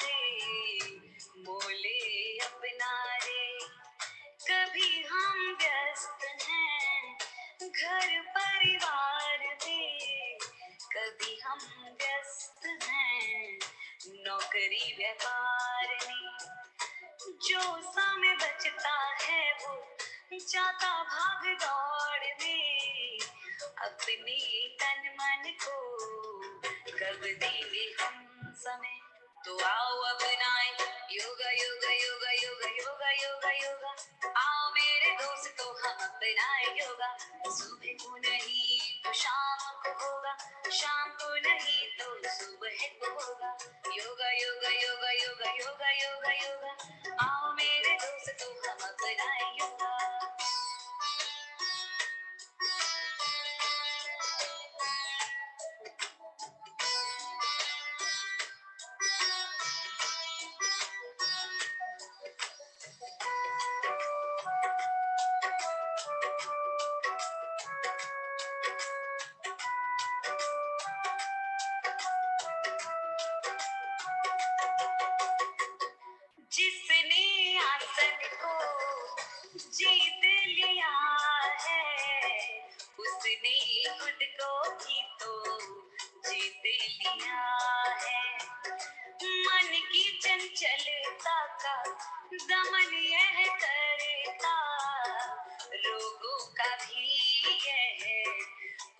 रे, मोले अपना रे। कभी हम व्यस्त हैं घर परिवार में, कभी हम व्यस्त हैं नौकरी व्यापार में। जो समय बचता है वो जाता भाग दौड़ में, अपने तन मन को कब देंगे हम समय। तो आओ अपनाएं योगा योगा योगा योगा योगा योगा योगा, आओ मेरे दोस्तों हम अपनाएं योगा। सुबह को नहीं तो शाम को होगा, शाम को नहीं तो सुबह को होगा। योगा योगा योगा योगा योगा योगा योगा, आओ मेरे दोस्तों हम अपनाएं योगा। जिसने आसन को जीत लिया है, उसने खुद को भी तो जीत लिया है। मन की चंचलता का दमन यह करता, रोगों का भी यह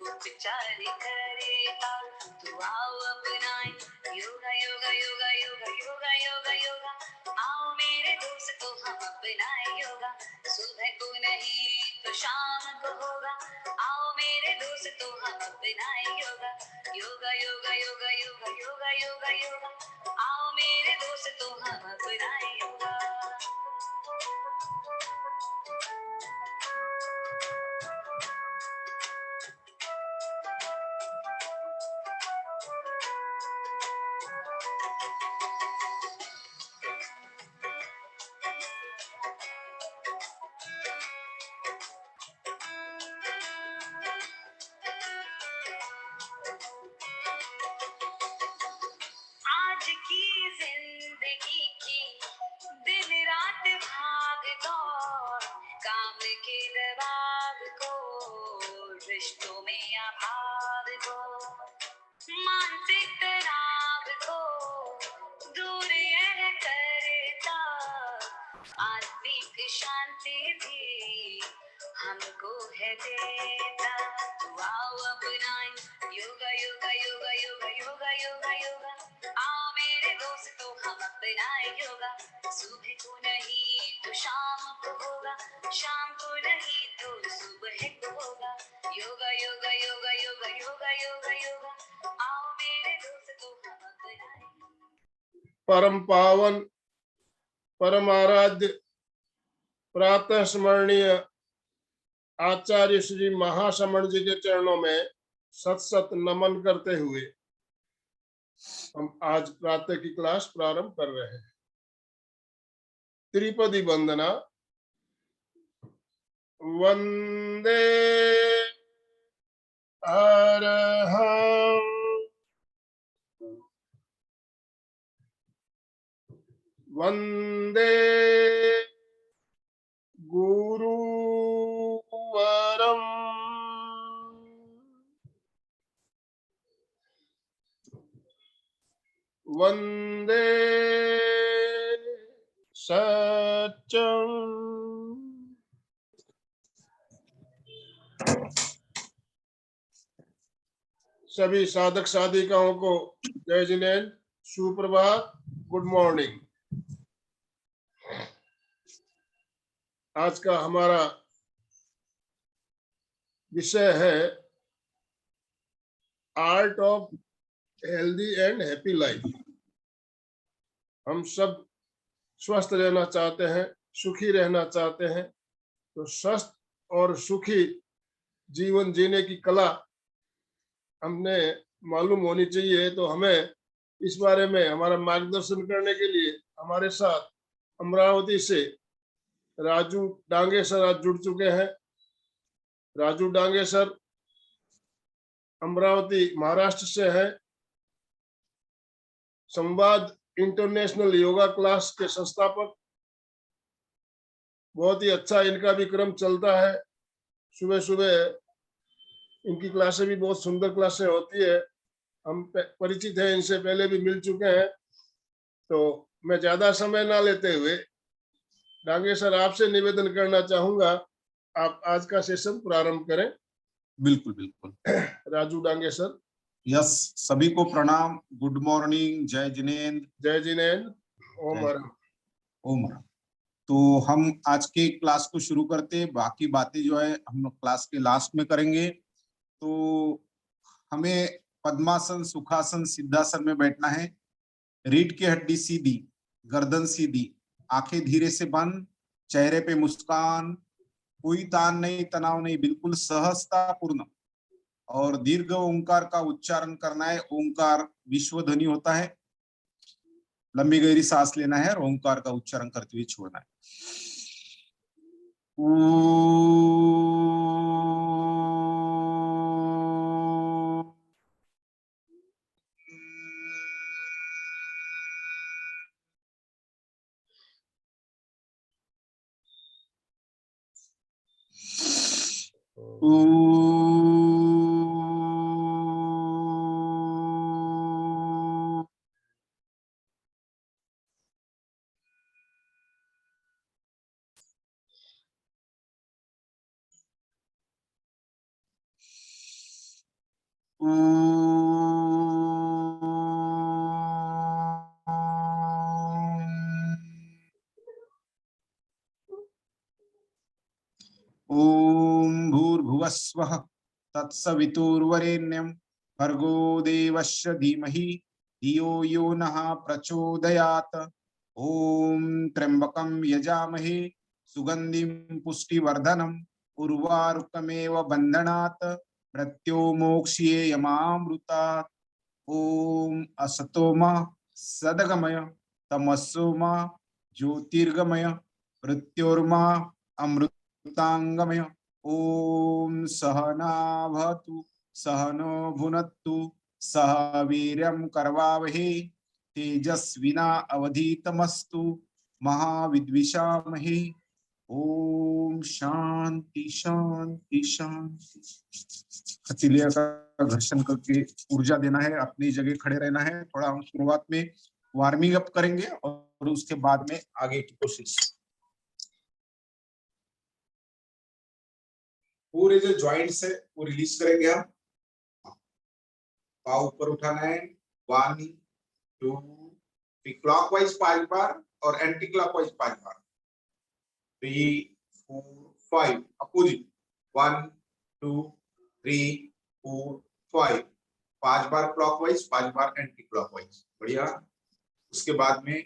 उपचार करेगा। तो आओ अपनाएं योगा योगा योगा योगा योगा योगा योगा, आओ मेरे दोस्तों हम अपनाएं योगा। सुबह को नहीं तो शाम को होगा, आओ मेरे दोस्तों हम अपनाएं योगा। योगा योगा योगा योगा योगा योगा योगा, आओ मेरे दोस्तों हम अपनाएं योगा। आज की जिंदगी की दिन रात भाग दौड़, काम के दबाव को रिश्तों में अभाव को, मानसिक तनाव को दूर यह करता, आत्मिक शांति भी हमको है देता। तो आओ अपनाएं योगा योगा योगा योगा योगा योगा योगा, आओ मेरे दोस्तों हम अपनाएं योगा। सुबह को नहीं तो शाम को होगा, शाम को नहीं तो सुबह को होगा। योगा योगा योगा योगा योगा योगा योगा, आओ मेरे दोस्तों हम अपनाएं। परम पावन परम आराध्य प्रातः स्मरणीय आचार्य श्री महाश्रमण जी के चरणों में सत सत नमन करते हुए हम आज प्रातः की क्लास प्रारंभ कर रहे हैं। त्रिपदी वंदना। वंदे अरहं वंदे गुरुवरं वंदे सत्यं। सभी साधक साधिकाओं को जय जिनेन्द्र, सुप्रभात, गुड मॉर्निंग। आज का हमारा विषय है art of healthy and happy life. हम सब स्वस्थ रहना चाहते हैं, सुखी रहना चाहते हैं, तो स्वस्थ और सुखी जीवन जीने की कला हमने मालूम होनी चाहिए। तो हमें इस बारे में हमारा मार्गदर्शन करने के लिए हमारे साथ अमरावती से राजू डांगे सर आज जुड़ चुके हैं। राजू डांगे सर अमरावती महाराष्ट्र से है। संवाद इंटरनेशनल योगा क्लास के संस्थापक। बहुत ही अच्छा इनका भी क्रम चलता है। सुबह सुबह इनकी क्लासें भी बहुत सुंदर क्लासें होती है। हम परिचित हैं, इनसे पहले भी मिल चुके हैं। तो मैं ज्यादा समय ना लेते हुए डांगे सर आपसे निवेदन करना चाहूंगा, आप आज का सेशन प्रारंभ करें। बिल्कुल बिल्कुल। राजू डांगे सर। यस, सभी को प्रणाम, गुड मॉर्निंग, जय जिनेन्द्र। जय जिनेन्द्र, ओम हर। ओम हर। तो हम आज के क्लास को शुरू करते, बाकी बातें जो है हम क्लास के लास्ट में करेंगे। तो हमें पद्मासन, सुखासन, सिद्धासन में बैठना है। रीढ़ की हड्डी सीधी, गर्दन सीधी, आंखें धीरे से बंद, चेहरे पे मुस्कान, कोई तान नहीं, तनाव नहीं, बिल्कुल सहजता पूर्ण। और दीर्घ ओंकार का उच्चारण करना है। ओंकार विश्व ध्वनि होता है। लंबी गहरी सांस लेना है और ओंकार का उच्चारण करते हुए छोड़ना है। ओम भूर्भुवस्वः तत्सवितुर्वरेण्यं भर्गो देवस्य धीमहि धियो यो नः प्रचोदयात्। ओम त्र्यंबकं यजामहे सुगंधिं पुष्टिवर्धनम् उर्वारुकमेव बन्धनात् मृत्यो मोक्ष्ये यमामृतात्। ओम असतो मा सद्गमय तमसो मा ज्योतिर्गमय मृत्योर्मा अमृतांगमय। ओम सहना भवतु सहनो भुनक्तु सह वीर्यं करवावहे तेजस्विना अवधीतमस्तु मा विद्विषामहे। ओम शांति शांति शांति। हथेलियों का घर्षण करके ऊर्जा देना है, अपनी जगह खड़े रहना है। थोड़ा हम शुरुआत में वार्मिंग अप करेंगे और उसके बाद में आगे की कोशिश। पूरे जो जॉइंट्स है वो रिलीज करेंगे हम। पाँव ऊपर उठाना है, 1 2 3, क्लॉकवाइज 5 बार और एंटी क्लॉकवाइज 5 बार, 3 4 5, अपोजिट 1 2 3 4 5, 5 बार क्लॉकवाइज, 5 बार एंटी क्लॉकवाइज। बढ़िया। उसके बाद में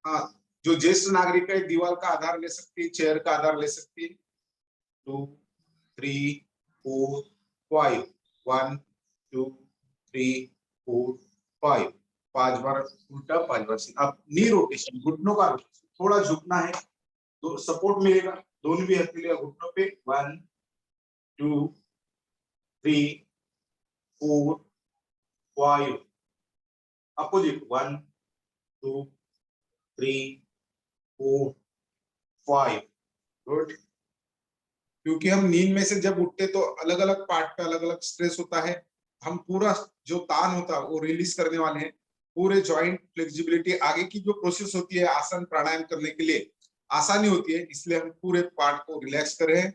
हाँ, जो ज्येष्ठ नागरिक है दीवार का आधार ले सकती है, चेयर का आधार ले सकती है। 2 3 4 5, 1 2 3 4 5, 5 बार उल्टा, 5 बार सीधा। अब नी रोटेशन, घुटनों का रोटेशन, थोड़ा झुकना है तो सपोर्ट मिलेगा। दोनों भी हथेलियां घुटनों पे, 1 2 3 4 5, अपोजिट 1 2 3 4 5। गुड। क्योंकि हम नींद में से जब उठते तो अलग अलग पार्ट पे अलग अलग स्ट्रेस होता है। हम पूरा जो तान होता है वो रिलीज करने वाले हैं। पूरे जॉइंट फ्लेक्सिबिलिटी, आगे की जो प्रोसेस होती है आसन प्राणायाम करने के लिए आसानी होती है, इसलिए हम पूरे पार्ट को रिलैक्स कर रहे हैं।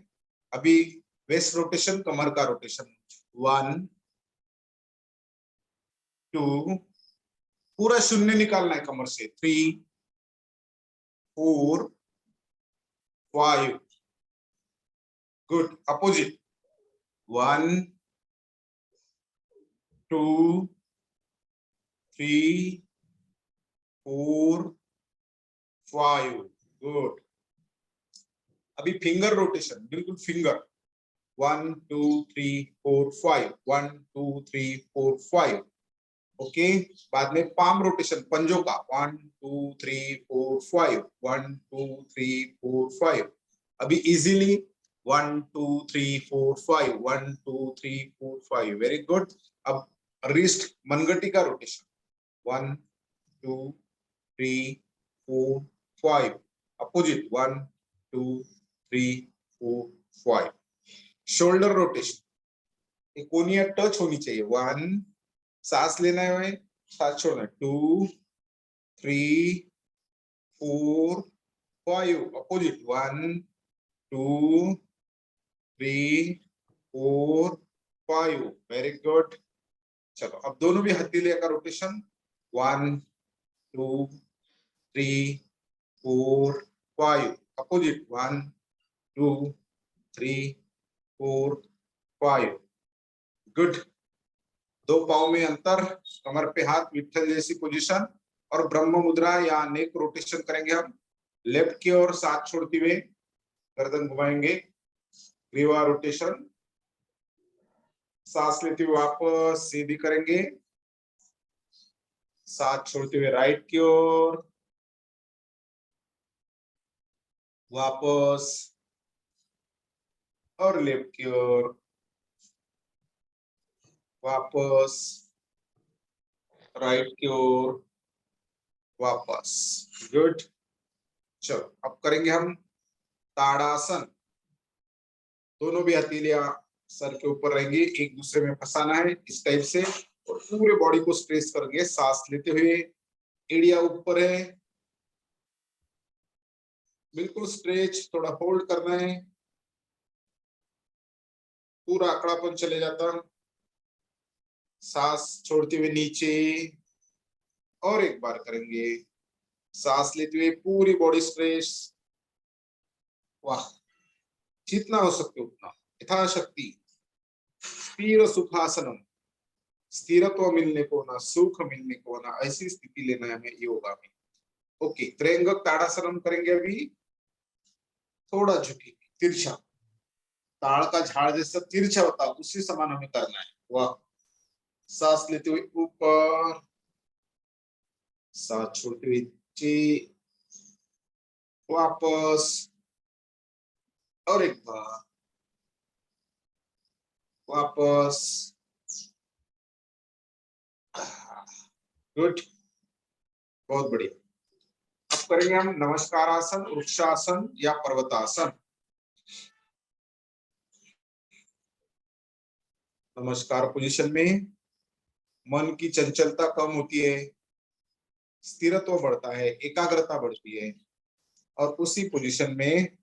अभी वेस्ट रोटेशन, कमर का रोटेशन, 1 2, पूरा शून्य निकालना है कमर से, 3 4 5। गुड। अपोजिट, 1 2 3 4 5। गुड। अभी फिंगर रोटेशन, बिल्कुल फिंगर, 1 2 3 4 5, 1 2 3 4 5। ओके। बाद में पाम रोटेशन, पंजों का, 1 2 3 4 5, 1 2 3 4 5। अभी इजीली 1 2 3 4 5, 1 2 3 4 5। Very good. अब रिस्ट, मनगटी का रोटेशन, 1 2 3 4 5 अपोजिट 1 2 3 4 5 शोल्डर रोटेशन कोनिया टच होनी चाहिए 1 सांस लेना है सांस छोड़ना है 2 3 4 5 अपोजिट 1 2 3 4 5 वेरी गुड चलो अब दोनों भी हथेलियों का रोटेशन 1 2 3 4 5 अपोजिट 1 2 3 4 5 गुड दो पाँव में अंतर कमर पे हाथ विट्ठल जैसी पोजीशन और ब्रह्म मुद्रा या नेक रोटेशन करेंगे हम लेफ्ट की ओर साथ छोड़ते हुए गर्दन घुमाएंगे ग्रीवा रोटेशन सांस लेते हुए वापस सीधी करेंगे साथ छोड़ते हुए राइट की ओर वापस और लेफ्ट की ओर वापस राइट की ओर वापस गुड चलो अब करेंगे हम ताड़ासन दोनों भी हथेलियां सर के ऊपर रहेंगी एक दूसरे में फंसाना है इस टाइप से और पूरे बॉडी को स्ट्रेच करके सांस लेते हुए एड़िया ऊपर है बिल्कुल स्ट्रेच थोड़ा होल्ड करना है पूरा आंकड़ापन चले जाता सांस छोड़ते हुए नीचे और एक बार करेंगे सांस लेते हुए पूरी बॉडी स्ट्रेच वाह जितना हो सके उतना यथाशक्ति स्थिर सुखासनम स्थिरत्व मिलने को ना सुख मिलने को ना ऐसी स्थिति लेना है हमें योगा में ओके त्रिअंगक ताड़ासनम करेंगे अभी थोड़ा झुकी तिरछा ताड़ का झाड़ जैसा तिरछा होता उसी समान हमें करना है वाह सांस लेते हुए ऊपर सांस छोड़ते हुए नीचे वापस और एक बार वापस गुड बहुत बढ़िया अब करेंगे हम नमस्कार आसन वृक्षासन या पर्वतासन नमस्कार पोजीशन में मन की चंचलता कम होती है स्थिरत्व बढ़ता है एकाग्रता बढ़ती है और उसी पोजीशन में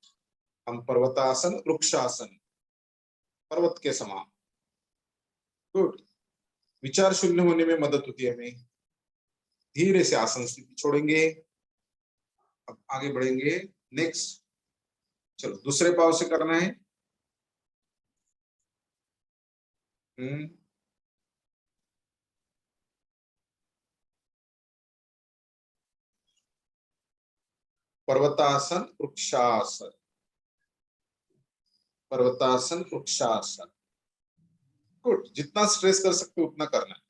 हम पर्वतासन वृक्षासन पर्वत के समान गुड विचार शून्य होने में मदद होती है हमें धीरे से आसन स्थिति छोड़ेंगे अब आगे बढ़ेंगे नेक्स्ट चलो दूसरे पाव से करना है पर्वतासन वृक्षासन पर्वतासन वृक्षासन गुड जितना स्ट्रेस कर सकते हो उतना करना है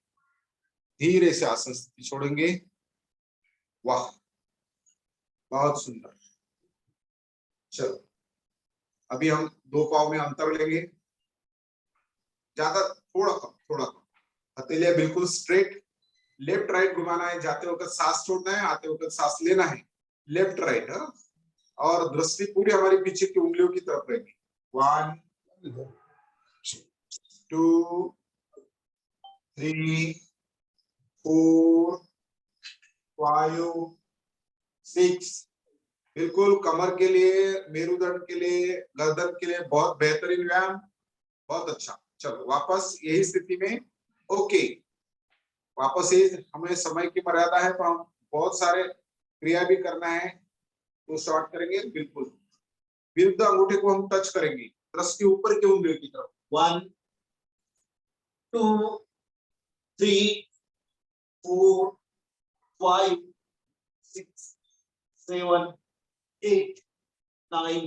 धीरे से आसन स्थिति छोड़ेंगे वाह बहुत सुंदर चलो अभी हम दो पाव में अंतर लेंगे ज्यादा थोड़ा कम हथेलियां बिल्कुल स्ट्रेट लेफ्ट राइट घुमाना है जाते वक्त सांस छोड़ना है आते वक्त सांस लेना है लेफ्ट राइट और दृष्टि पूरी हमारी पीछे की उंगलियों की तरफ रहेगी 1 2 3 4 5 6 बिल्कुल कमर के लिए मेरुदंड के लिए गर्दन के लिए बहुत बेहतरीन व्यायाम बहुत अच्छा चलो वापस यही स्थिति में ओके वापस ये हमें समय की मर्यादा है तो हम बहुत सारे क्रिया भी करना है तो स्टार्ट करेंगे बिल्कुल विरुद्ध अंगूठे को हम टच करेंगे दृष्टि ऊपर की उंगलियों की तरफ 1 2 3 4 5 6 7 8 9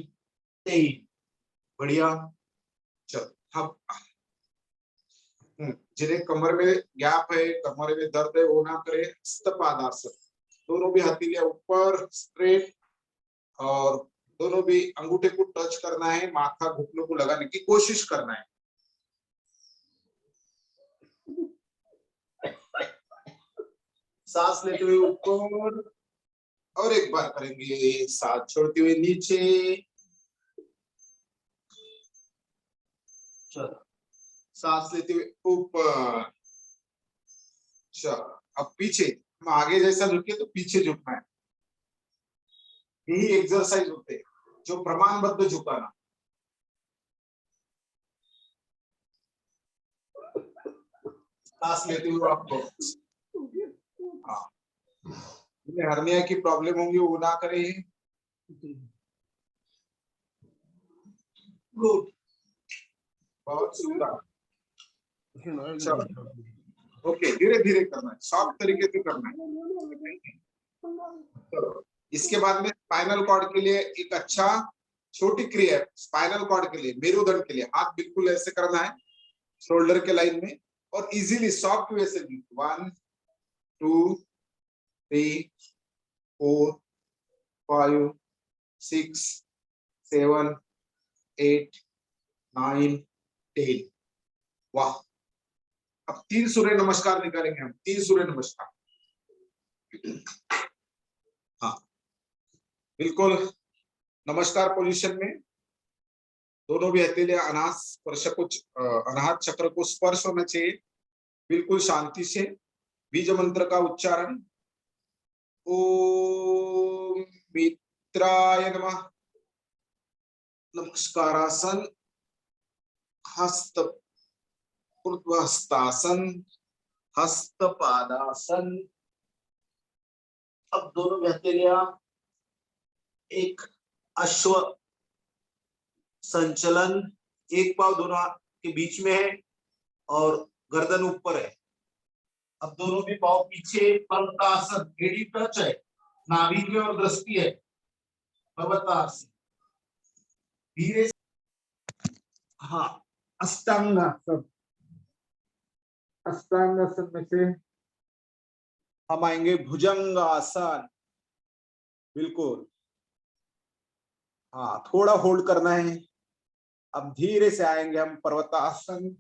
10 बढ़िया चलो अब जिन्हें कमर में गैप है कमर में दर्द है वो ना करे स्तपादासन दोनों भी हथेलियां ऊपर स्ट्रेट और दोनों भी अंगूठे को टच करना है माथा घुटनों को लगाने की कोशिश करना है सांस लेते हुए ऊपर और एक बार करेंगे साथ छोड़ते हुए नीचे। चलो, सांस लेते हुए ऊपर। चलो, अब पीछे। हम आगे जैसा झुके तो पीछे झुकना है। यही एक्सरसाइज होते हैं, जो प्रमाणबद्ध झुकाना। सांस लेते हुए आपको, हाँ, हर्निया की प्रॉब्लम होंगी वो ना करें। गुड, बहुत सुंदर। चलो, ओके, धीरे धीरे करना है, सॉफ्ट तरीके से करना है। चलो, इसके बाद में स्पाइनल कॉर्ड के लिए एक अच्छा छोटी क्रिया है। स्पाइनल कॉर्ड के लिए, मेरुदंड के लिए हाथ बिल्कुल ऐसे करना है शोल्डर के लाइन में, और इजीली सॉफ्ट वे से 1 2 3 4 5 6 7 8 9 10। वाह, अब 3 सूर्य नमस्कार निकालेंगे हम, 3 सूर्य नमस्कार। हाँ, बिल्कुल नमस्कार पोजीशन में दोनों भी हथेलियां अनाहत चक्र को स्पर्श होना चाहिए, बिल्कुल शांति से। बीज मंत्र का उच्चारण, ओम मित्राय नमः। नमस्कारासन, हस्त ऊर्ध्वहस्तासन, हस्तपादासन। अब दोनों हथेलियां एक अश्व संचलन, एक पांव दोनों के बीच में है और गर्दन ऊपर है। अब दोनों भी पांव पीछे, पर्वतासन, एडी टच है, नाभि की ओर दृष्टि है, पर्वतासन। धीरे से, हाँ, अष्टांगासन। अष्टांगासन में से हम आएंगे भुजंगासन। बिल्कुल, हाँ, थोड़ा होल्ड करना है। अब धीरे से आएंगे हम पर्वतासन,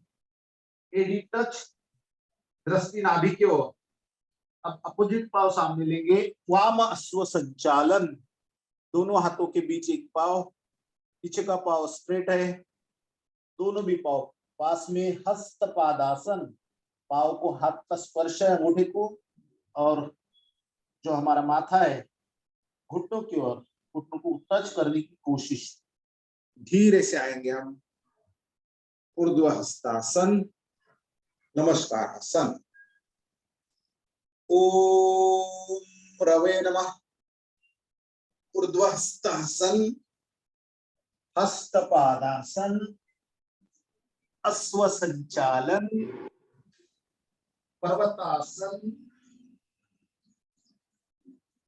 एडी टच, दृष्टि नाभि की ओर। अब अपोजिट पाव सामने लेंगे, वाम अश्व संचालन। दोनों हाथों के बीच एक पाव, पीछे का पाव स्ट्रेट है, दोनों भी पाव पास में। हस्तपादासन, पाव को हाथ का स्पर्श है अंगूठे को, और जो हमारा माथा है घुटनों की ओर, घुटनों को टच करने की कोशिश। धीरे से आएंगे हम ऊर्ध्वहस्तासन, नमस्कारासन। ओम रवे नमः। ऊर्ध्वहस्तासन, हस्तपादासन, अश्व संचालन, पर्वतासन,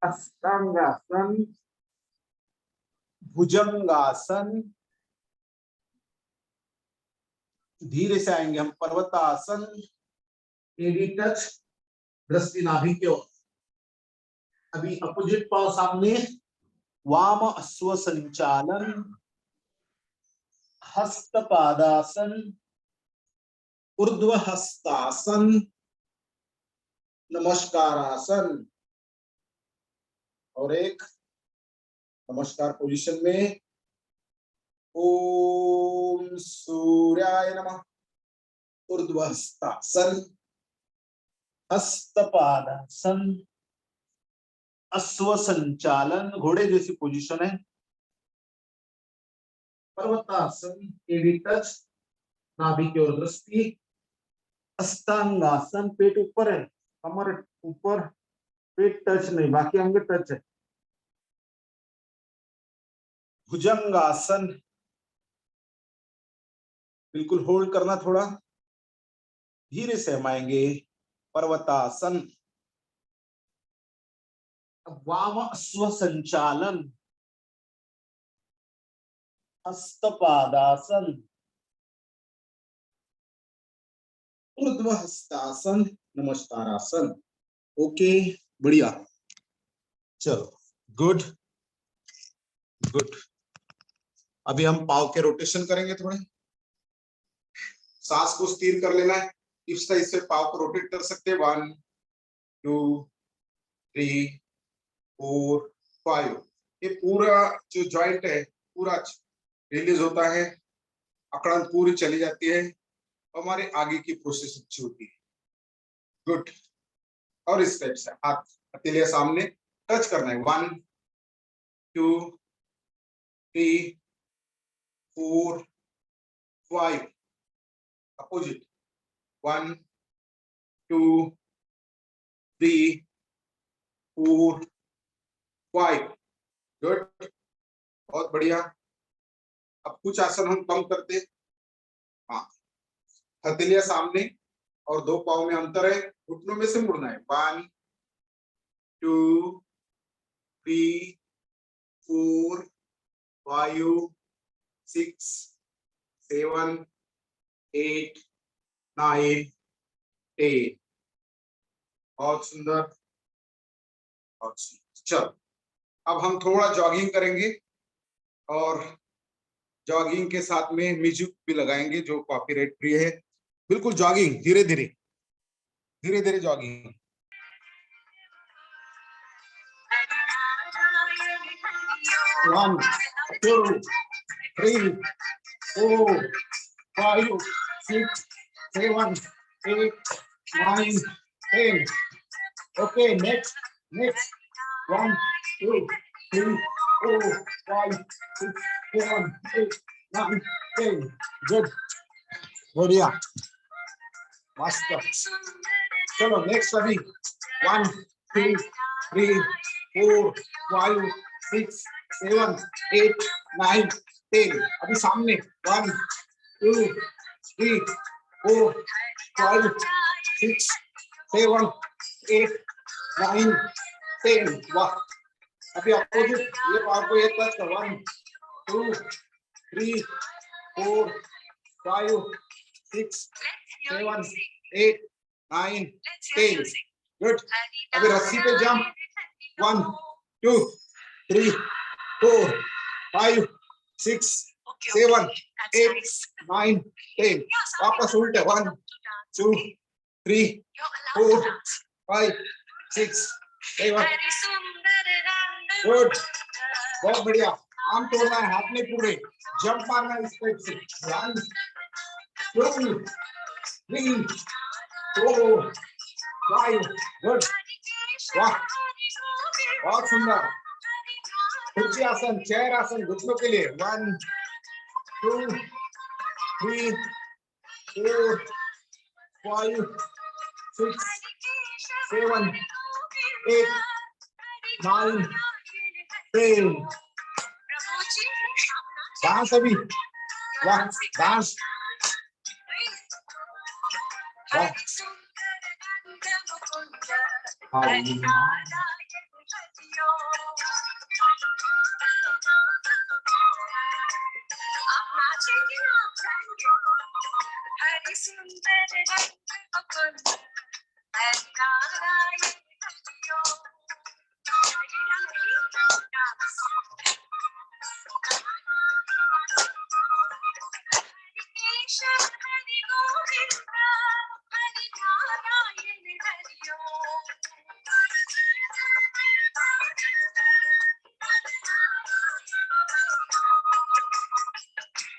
अष्टांगासन, भुजंगासन। धीरे से आएंगे हम पर्वतासन, एडी टच, दृष्टि नाभि की ओर। अभी अपोजिट पाव सामने, वाम अश्व संचालन, हस्तपादासन, ऊर्ध्वहस्तासन, नमस्कारासन। और एक नमस्कार पोजीशन में, ओम सूर्याय नमः। ऊर्ध्वहस्तासन, हस्तपादासन, अश्व संचालन, घोड़े जैसी पोजीशन है, पर्वतासन, एडी टच, नाभि की ओर दृष्टि, अष्टांगासन, पेट ऊपर है, कमर ऊपर, पेट टच नहीं, बाकी अंग टच है। भुजंगासन, बिल्कुल होल्ड करना थोड़ा। धीरे से हम आएंगे पर्वतासन। वाम अश्व संचालन, हस्तपादासन, ऊर्ध्वहस्तासन, नमस्कारासन। ओके, बढ़िया। चलो, गुड गुड। अभी हम पाव के रोटेशन करेंगे थोड़े। सांस को स्थिर कर लेना है, इस तरह से पाव को रोटेट कर सकते हैं। 1 2 3 4 5। ये पूरा जो जॉइंट है पूरा रिलीज होता है, अकड़न पूरी चली जाती है, हमारे आगे की प्रोसेस अच्छी होती है। गुड। और इस टाइप से हाथ हथेलिया सामने टच करना है। 1 2 3 4 5 अपोजिट। 1 2 3 4 5। गुड, बहुत बढ़िया। अब कुछ आसन हम कम करते हैं। हाँ, हथेलिया सामने और दो पाँव में अंतर है, घुटनों में से मुड़ना है। 1 2 3 4 5 6 7 8 9 10। बहुत सुंदर, बहुत सुंदर। चलो अब हम थोड़ा जॉगिंग करेंगे और जॉगिंग के साथ में म्यूजिक भी लगाएंगे जो कॉपीराइट फ्री है। बिल्कुल जॉगिंग, धीरे धीरे धीरे धीरे jogging. One, 2, 3, 4, 5, 6, 7, 8, 9, 10. Okay, next. 1, 2, 3, 4, 5, 6, 7, 8, 9, 10. Good. बढ़िया, मस्त। चलो नेक्स्ट अभी 1, 2, 3, 4, 5, 6, 7, 8, 9, 10। अभी सामने 1, 2, 3, 4, 5, 6, 7, 8, 9, 10। वाह। अभी अपोजिट, ये पाँव को एक टच कर। 1, 2, 3, 4, 5, 6, 7, 8, 9, 10। गुड। अभी रस्सी पे जंप। 1, 2, 3, 4, 5, 6, 7, 8, 9, 10। वापस उल्टे। 1, 2, 3, 4, 5, 6, 7। गुड, बहुत बढ़िया। आम तोड़ना है हाथ में पूरे, जंप मारना है इस टाइप से। 1, 2, 3, 4, 5। गुड, वाह, बहुत सुंदर। कुर्सी आसन, चेयर आसन घुटनों के लिए। 1, 2, 3, 4, 5, 6, 7, 8, 9, 10। डांस अभी, वाह, डांस, वाह।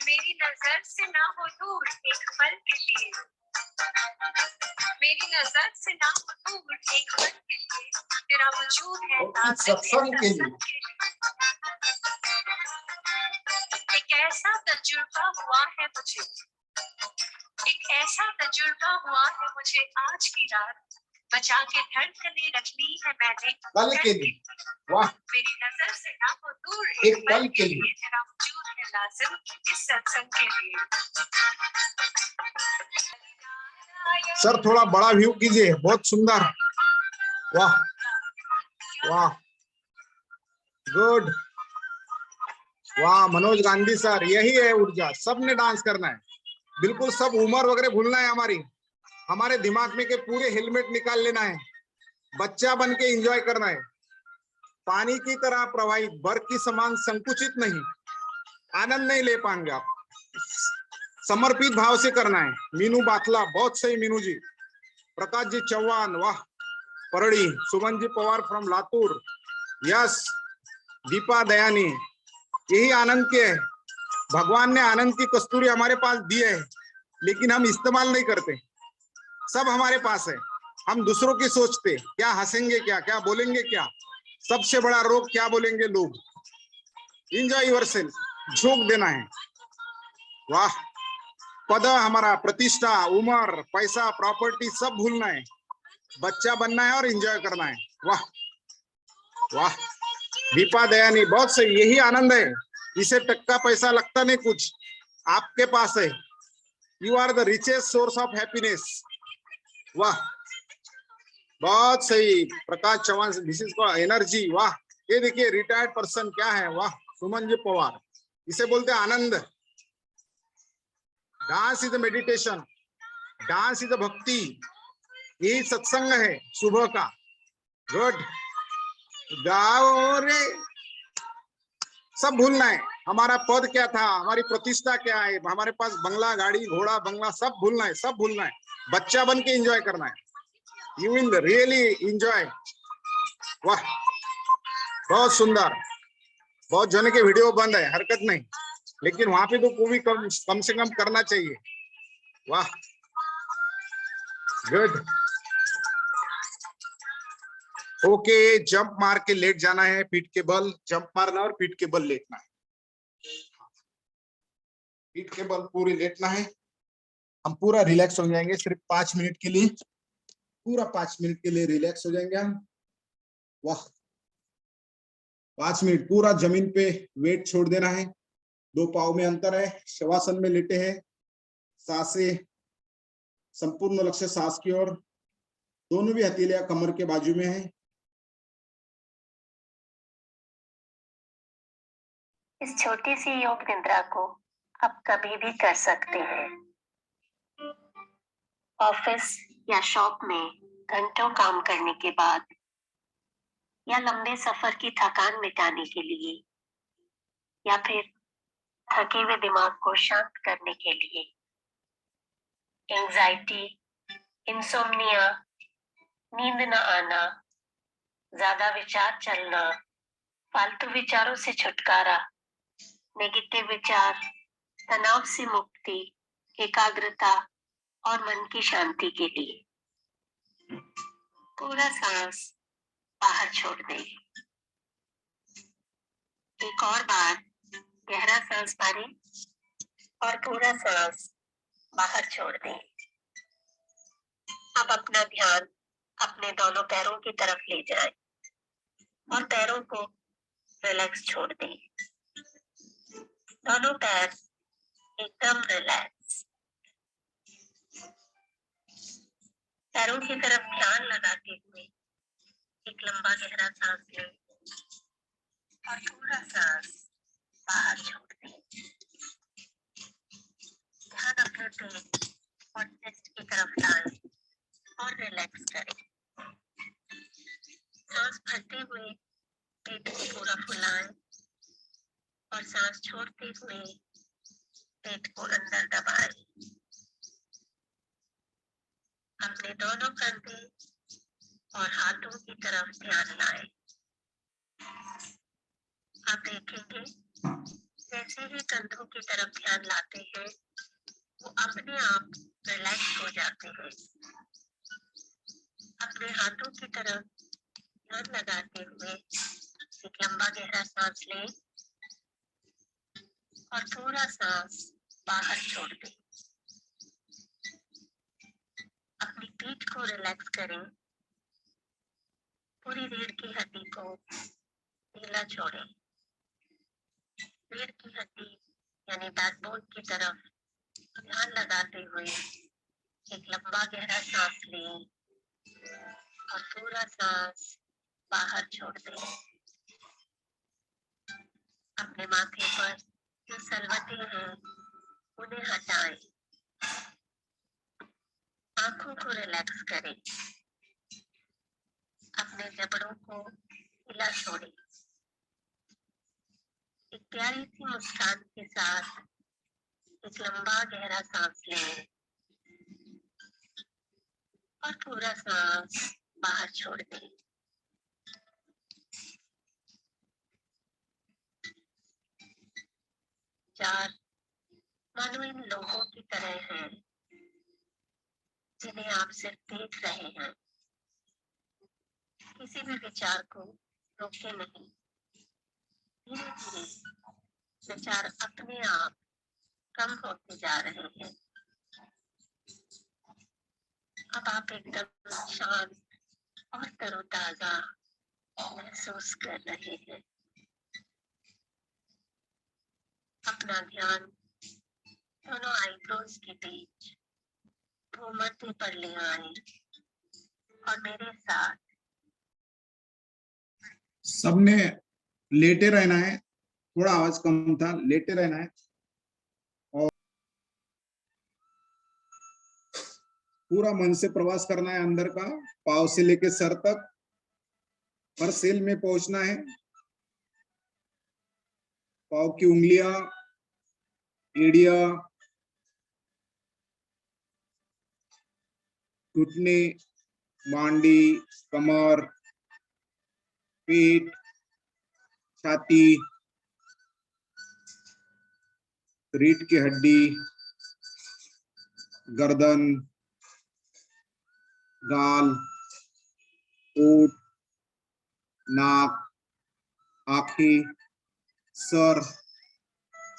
मेरी नजर से ना हो दूर एक पल के लिए, मेरी नजर से ना हो दूर एक पल के लिए, तेरा वजूद है सत्संग के लिए। एक ऐसा तजुर्बा हुआ है मुझे, एक ऐसा तजुर्बा हुआ है मुझे आज की रात, बचा के धड़कने रखनी है मैंने कल के लिए। वाह, मेरी नजर से ना हो दूर एक पल के लिए। तेरा वजूद है लाजिम इस सत्संग के लिए। सर थोड़ा बड़ा व्यू कीजिए, बहुत सुंदर। वाह वाह, गुड, वाह। मनोज गांधी सर, यही है ऊर्जा। सबने डांस करना है, बिल्कुल सब उम्र वगैरह भूलना है। हमारे दिमाग में के पूरे हेलमेट निकाल लेना है, बच्चा बन के एंजॉय करना है। पानी की तरह प्रवाहित, बर्फ की समान संकुचित नहीं, आनंद नहीं ले पाएंगे आप। समर्पित भाव से करना है। मीनू बाथला, बहुत सही मीनू जी। प्रकाश जी चौहान, वाह। परड़ी, सुमन जी पवार फ्रॉम लातूर, यस। दीपा दयानी, यही आनंद के है। भगवान ने आनंद की कस्तूरी हमारे पास दी है, लेकिन हम इस्तेमाल नहीं करते। सब हमारे पास है, हम दूसरों की सोचते, क्या हंसेंगे, क्या क्या बोलेंगे, क्या सबसे बड़ा रोग क्या बोलेंगे लोग। एंजॉय योरसेल्फ, झोंक देना है। वाह, पद हमारा, प्रतिष्ठा, उम्र, पैसा, प्रॉपर्टी सब भूलना है, बच्चा बनना है और एंजॉय करना है। वाह वाह, दीपा दयानी, बहुत सही, यही आनंद है। इसे टक्का पैसा लगता नहीं कुछ, आपके पास है। You are the richest source of happiness. वाह, बहुत सही Prakash Chauhan, this is called energy. वाह, ये देखिए रिटायर्ड पर्सन क्या है। वाह, सुमन जी पवार, इसे बोलते हैं आनंद। Dance is meditation, dance is bhakti, यही सत्संग है सुबह का। गुड, गाओ रे, सब भूलना है। हमारा पद क्या था, हमारी प्रतिष्ठा क्या है, हमारे पास बंगला, गाड़ी, घोड़ा, बंगला, सब भूलना है, सब भूलना है। बच्चा बन के एंजॉय करना है, यू विल रियली एंजॉय। वाह, बहुत सुंदर। बहुत जने के वीडियो बंद है, हरकत नहीं, लेकिन वहां पे तो कोई कम से कम करना चाहिए। वाह, गुड। ओके, जंप मार के लेट जाना है, पीठ के बल जंप मारना और पीठ के बल लेटना है। पीठ के बल पूरे लेटना है। हम पूरा रिलैक्स हो जाएंगे, सिर्फ 5 मिनट के लिए, पूरा 5 मिनट के लिए रिलैक्स हो जाएंगे हम। वाह, 5 मिनट पूरा जमीन पे वेट छोड़ देना है। 2 पाँव में अंतर है, शवासन में लेटे हैं, सांसें संपूर्ण लक्ष्य सांस की ओर, दोनों भी हथेलियां कमर के बाजू में है। इस छोटी सी योग निद्रा को आप कभी भी कर सकते हैं। ऑफिस या शॉप में घंटों काम करने के बाद, या लंबे सफर की थकान मिटाने के लिए, या फिर थके हुए दिमाग को शांत करने के लिए। एंजाइटी, इंसोम्निया, नींद न आना, ज्यादा विचार चलना, फालतू विचारों से छुटकारा, नेगेटिव विचार, तनाव से मुक्ति, एकाग्रता और मन की शांति के लिए पूरा सांस बाहर छोड़ दें। एक और बार गहरा सांस भरें और पूरा सांस बाहर छोड़ दें। अब अपना ध्यान अपने दोनों पैरों की तरफ ले जाएं और पैरों को रिलैक्स छोड़ दें। दोनों पैर एकदम रिलैक्स। पैरों की तरफ ध्यान लगाते हुए एक लंबा गहरा सांस लें और पूरा सांस बाहर छोड़ दें। ध्यान अपने पेट और चेस्ट की तरफ लाएं और रिलैक्स करें। सांस भरते हुए पेट को पूरा फुलाएं और सांस छोड़ते हुए पेट को अंदर दबाएं। अपने दोनों कंधे और हाथों की तरफ ध्यान लाएं। आप देखेंगे जैसे ही कंधों की तरफ ध्यान लाते हैं, वो अपने आप रिलैक्स हो जाते हैं। अपने हाथों की तरफ ध्यान लगाते हुए एक लंबा गहरा सांस लें और पूरा सांस बाहर छोड़ दें। अपनी पीठ को रिलैक्स करें, पूरी रीढ़ की हड्डी को ढीला छोड़ें। रीढ़ की हड्डी यानी बैकबोन की तरफ ध्यान लगाते हुए एक लंबा गहरा सांस लें और पूरा सांस बाहर छोड़ दें। अपने माथे पर जो सलवटें हैं उन्हें हटाएं। आंखों को रिलैक्स करें। अपने जबड़ों को हिला छोड़ें। एक प्यारी सी मुस्कान के साथ एक लंबा गहरा सांस लें और पूरा सांस बाहर छोड़ दें। विचार मानो इन लोगों की तरह हैं जिन्हें आप सिर्फ देख रहे हैं। किसी भी विचार को रोके नहीं। धीरे धीरे विचार अपने आप कम होते जा रहे हैं। अब आप एकदम शांत और तरोताजा महसूस कर रहे हैं। अपना ध्यान दोनों आईब्रोज के बीच भूमध्य पर ले आए और मेरे साथ सबने लेटे रहना है। थोड़ा आवाज कम था, लेटे रहना है और पूरा मन से प्रवास करना है अंदर का, पाँव से लेके सर तक हर सेल में पहुंचना है। पाँव की उंगलियां, एड़िया, घुटने, मांडी, कमर, पेट, छाती, रीढ़ की हड्डी, गर्दन, गाल, ओठ, नाक, आंखें, सर,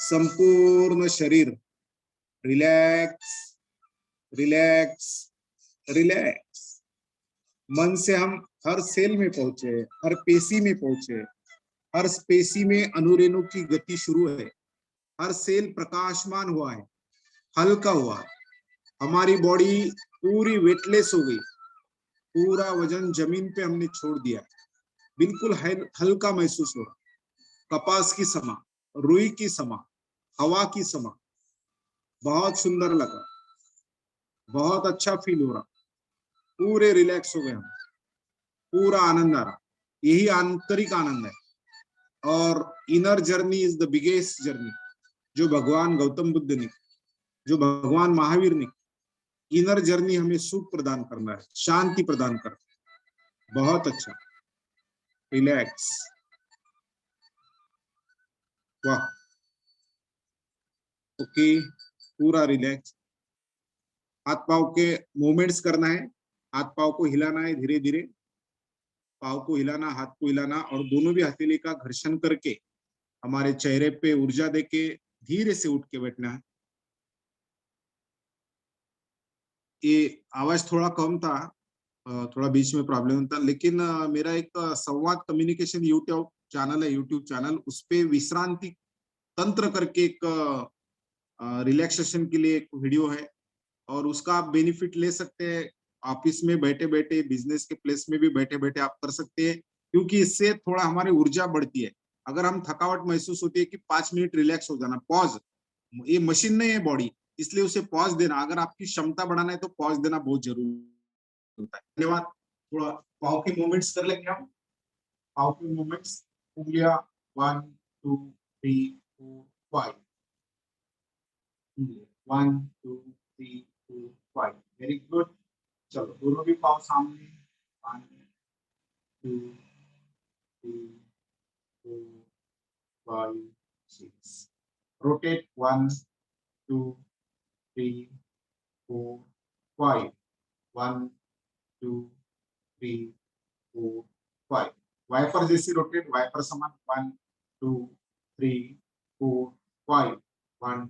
संपूर्ण शरीर रिलैक्स रिलैक्स रिलैक्स। मन से हम हर सेल में पहुंचे, हर पेशी में पहुंचे। हर पेशी में अनुरेणु की गति शुरू है। हर सेल प्रकाशमान हुआ है, हल्का हुआ है। हमारी बॉडी पूरी वेटलेस हो गई। पूरा वजन जमीन पे हमने छोड़ दिया। बिल्कुल हल्का महसूस हो रहा। कपास की समा, रुई की समा, हवा की समा। बहुत सुंदर लगा, बहुत अच्छा फील हो रहा। पूरे रिलैक्स हो गए हम, पूरा आनंद आ रहा। यही आंतरिक आनंद है। और inner journey is the biggest journey. जो भगवान गौतम बुद्ध ने, जो भगवान महावीर ने, इनर जर्नी हमें सुख प्रदान करना है, शांति प्रदान करना है। बहुत अच्छा, रिलैक्स। वाह, ओके, पूरा रिलैक्स। हाथ पांव के मूवमेंट्स करना है। हाथ पांव को हिलाना है धीरे धीरे। पांव को हिलाना, हाथ को हिलाना और दोनों भी हथेली का घर्षण करके हमारे चेहरे पे ऊर्जा देके धीरे से उठ के बैठना है। ये आवाज थोड़ा कम था, थोड़ा बीच में प्रॉब्लम था, लेकिन मेरा एक संवाद कम्युनिकेशन यूट्यूब चैनल, उस पे विश्रांति तंत्र करके एक रिलैक्सेशन के लिए एक वीडियो है और उसका आप बेनिफिट ले सकते हैं। ऑफिस में बैठे बैठे, बिजनेस के प्लेस में भी बैठे बैठे आप कर सकते हैं, क्योंकि इससे थोड़ा हमारी ऊर्जा बढ़ती है। अगर हम थकावट महसूस होती है कि 5 मिनट रिलैक्स हो जाना, पॉज। ये मशीन नहीं है बॉडी, इसलिए उसे पॉज देना। अगर आपकी क्षमता बढ़ाना है तो पॉज देना बहुत जरूरी होता है। धन्यवाद। थोड़ा पाँव के मूवमेंट्स कर लेंगे हम। पाँव के मूवमेंट्स, उंगलियां 1 2 3 4 5, 1 2 3 4 5। Very good. चलो दोनों भी पाँव सामने। 1 2 3 4 5 6। रोटेट 1 2 3 4 5। 1 2 3 4 5। वाइपर जैसी रोटेट, वाइपर समान। 1 2 3 4 5। 1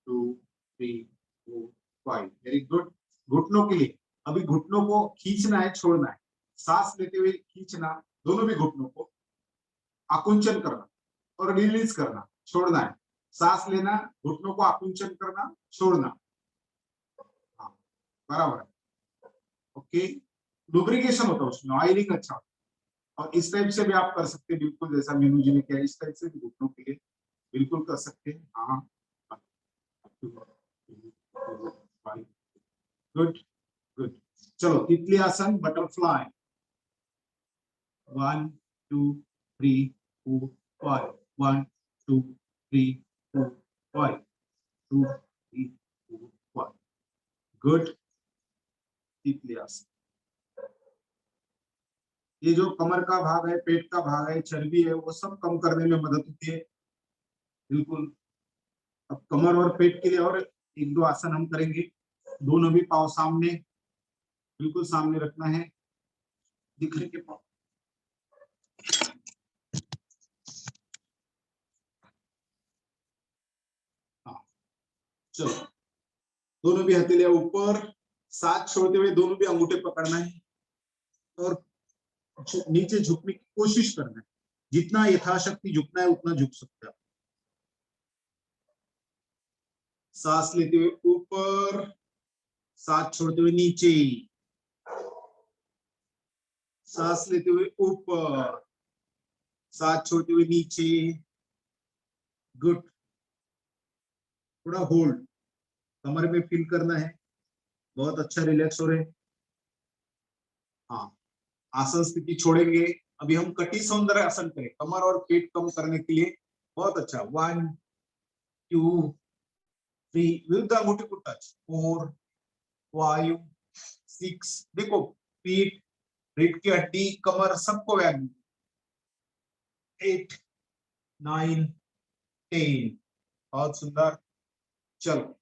2 3 4 5। Very good. घुटनों के लिए अभी घुटनों को खींचना है, छोड़ना है। सांस लेते हुए खींचना, दोनों भी घुटनों को आकुंचन करना और रिलीज करना, छोड़ना है। सांस लेना, घुटनों को आकुंचन करना, छोड़ना। हाँ, बराबर है। ओके, लुब्रिकेशन होता है उसमें, ऑयलिंग अच्छा होता है। और इस टाइप से भी आप कर सकते हैं, बिल्कुल जैसा मीनू जी ने किया। इस टाइप से भी घुटनों के लिए बिल्कुल कर सकते हैं। हाँ, गुड गुड। चलो तितली आसन, बटरफ्लाई। 1 2 3 4 5। 1 2 3 4 5। 2 3 4 5। गुड। तितली आसन। ये जो कमर का भाग है, पेट का भाग है, चर्बी है, वो सब कम करने में मदद होती है। बिल्कुल अब कमर और पेट के लिए और एक दो आसन हम करेंगे। दोनों भी पाँव सामने, बिल्कुल सामने रखना है, दिख रहे के पाँव। हाँ, चलो दोनों भी हथेलियां ऊपर, साथ छोड़ते हुए दोनों भी अंगूठे पकड़ना है और नीचे झुकने की कोशिश करना है। जितना यथाशक्ति झुकना है उतना झुक सकते हैं। सांस लेते हुए ऊपर, सांस छोड़ते हुए नीचे, सांस लेते हुए ऊपर, सांस छोड़ते हुए नीचे। गुड। थोड़ा होल्ड, कमर में फील करना है, बहुत अच्छा रिलैक्स हो रहे हैं। हाँ, आसन स्थिति छोड़ेंगे। अभी हम कटी सौंदर्य आसन करें, कमर और पेट कम करने के लिए। बहुत अच्छा। 1 2 3 विद द अंगूठे को टच। 4 5 6। देखो पीठ, रीढ़ की हड्डी, कमर सबको व्यायाम। 8 9 10। बहुत सुंदर। चलो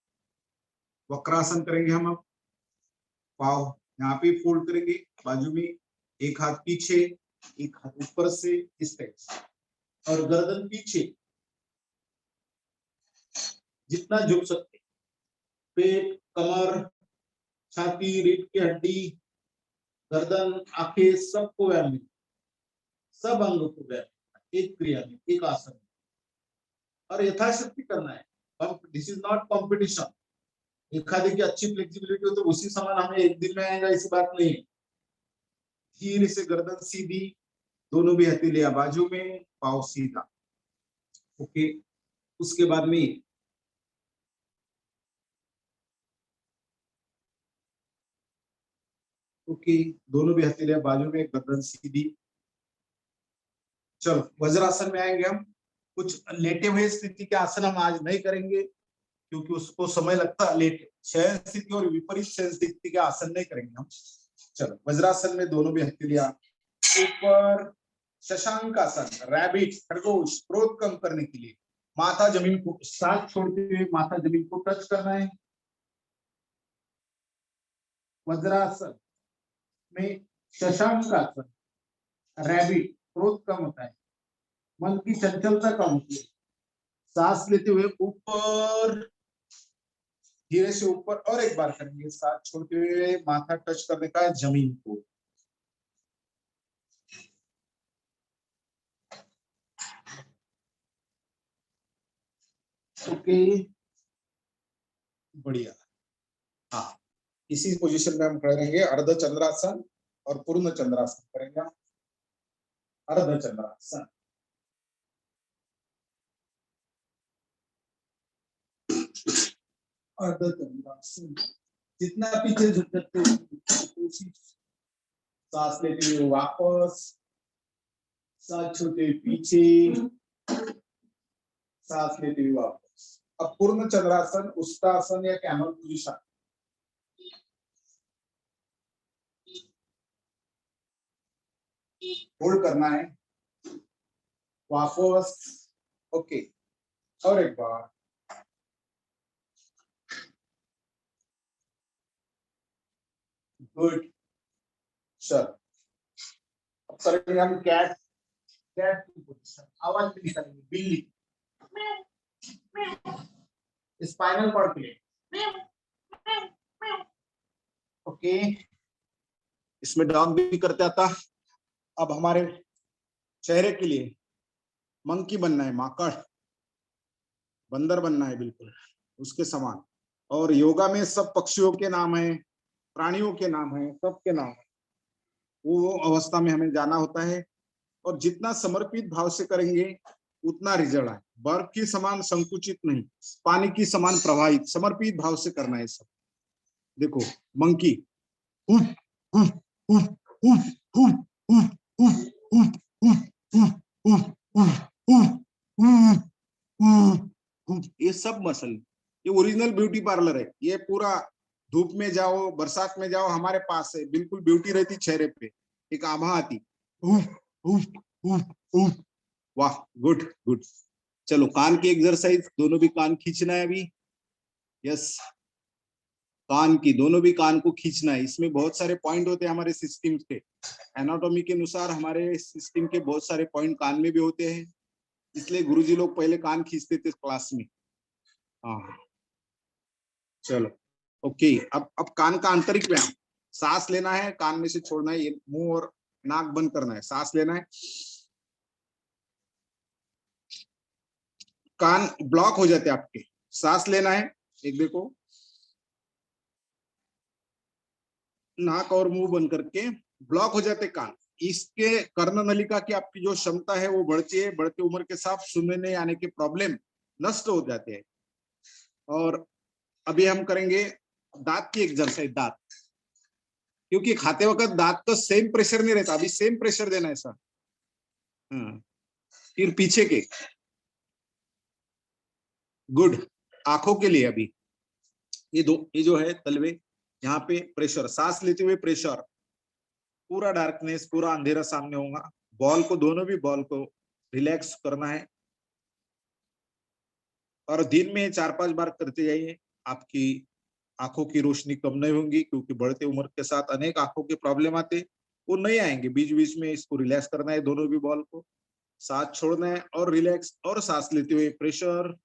वक्रासन करेंगे हम अब। पाव यहाँ पे फोल्ड करेंगे बाजू में, एक हाथ पीछे, एक हाथ ऊपर से इस टाइप से, और गर्दन पीछे जितना झुक सकते। पेट, कमर, छाती, रीढ़ की हड्डी, गर्दन, आंखें सबको व्यायाम मिले, सब अंगों को व्यायाम एक क्रिया में, एक आसन में, और यथाशक्ति करना है। This is not competition. एखादे की अच्छी फ्लेक्सिबिलिटी हो तो उसी समान हमें एक दिन में आएगा, ऐसी बात नहीं। धीरे से गर्दन सीधी, दोनों भी हथेलियां बाजू में, पाँव सीधा। ओके, उसके बाद में ओके, दोनों भी हथेलियां बाजू में, गर्दन सीधी। चलो वज्रासन में आएंगे हम। कुछ लेटे हुए स्थिति के आसन हम आज नहीं करेंगे क्योंकि उसको समय लगता है। लेट शयन स्थिति और विपरीत शयन स्थिति के आसन नहीं करेंगे हम। चलो वज्रासन में दोनों भी हथेलियां ऊपर, शशांक आसन, रैबिट, खरगोश, क्रोध कम करने के लिए माथा जमीन को साथ छोड़ते हुए माथा जमीन को टच करना है। वज्रासन में शशांक आसन, रैबिट, क्रोध कम होता है, मन की चंचलता कम होती है। सांस लेते हुए ऊपर, धीरे से ऊपर, और एक बार करेंगे। सांस छोड़ते हुए माथा टच करने का है जमीन को। ओके, बढ़िया। हाँ, इसी पोजीशन में हम करेंगे अर्ध चंद्रासन और पूर्ण चंद्रासन करेंगे। अर्ध चंद्रासन, अर्ध चंद्रासन, जितना पीछे झुक सकते हो कोशिश। सांस लेते हुए वापस, सांस छोड़ते हुए पीछे, सांस लेते हुए वापस। अब पूर्ण चंद्रासन, उष्टासन या कैमल पोजीशन। होल्ड करना है, वापस। ओके, और एक बार। गुड। चल अब करेंगे हम कैट, कैट की पोजीशन। आवाज भी निकालेंगे, बिल्ली। स्पाइनल कॉर्ड के लिए। ओके, इसमें डॉग भी करते आता। अब हमारे चेहरे के लिए मंकी बनना है, माकड़, बंदर बनना है, बिल्कुल उसके समान। और योगा में सब पक्षियों के नाम है, प्राणियों के नाम है, सबके नाम है। वो अवस्था में हमें जाना होता है, और जितना समर्पित भाव से करेंगे उतना रिजल्ट है। बर्फ की समान संकुचित नहीं, पानी की समान प्रवाहित, समर्पित भाव से करना है सब। देखो मंकी, ये सब मसल, ये ओरिजिनल ब्यूटी पार्लर है। ये पूरा धूप में जाओ, बरसात में जाओ, हमारे पास है, बिल्कुल ब्यूटी रहती चेहरे पे, एक आभा आती। वाह, गुड गुड। चलो कान की एक्सरसाइज, दोनों भी कान खींचना है अभी। यस, कान की दोनों भी कान को खींचना है। इसमें बहुत सारे पॉइंट होते हैं हमारे सिस्टम के, एनाटॉमी के अनुसार हमारे सिस्टम के बहुत सारे पॉइंट कान में भी होते हैं, इसलिए गुरुजी लोग पहले कान खींचते थे क्लास में। हाँ चलो ओके, अब कान का आंतरिक व्यायाम, सांस लेना है, कान में से छोड़ना है, ये मुंह और नाक बंद करना है, सांस लेना है, कान ब्लॉक हो जाते हैं आपके, सांस लेना है, एक देखो नाक और मुंह बंद करके ब्लॉक हो जाते कान। इसके कर्ण नलिका की आपकी जो क्षमता है वो बढ़ती है, बढ़ती उम्र के साथ सुनने आने के प्रॉब्लम नष्ट हो जाते हैं। और अभी हम करेंगे दांत की एक्सरसाइज, दांत, क्योंकि खाते वक्त दांत का सेम प्रेशर नहीं रहता, अभी सेम प्रेशर देना है सर। फिर पीछे के, गुड, आंखों के लिए अभी ये जो है तलवे, यहाँ पे प्रेशर, सांस लेते हुए प्रेशर, पूरा डार्कनेस, पूरा अंधेरा सामने होगा। बॉल को, दोनों भी बॉल को रिलैक्स करना है और दिन में 4-5 बार करते जाइए। आपकी आंखों की रोशनी कम नहीं होगी, क्योंकि बढ़ते उम्र के साथ अनेक आंखों के प्रॉब्लम आते, वो नहीं आएंगे। बीच बीच में इसको रिलैक्स करना है, दोनों भी बॉल को, सांस छोड़ना है और रिलैक्स, और सांस लेते हुए प्रेशर,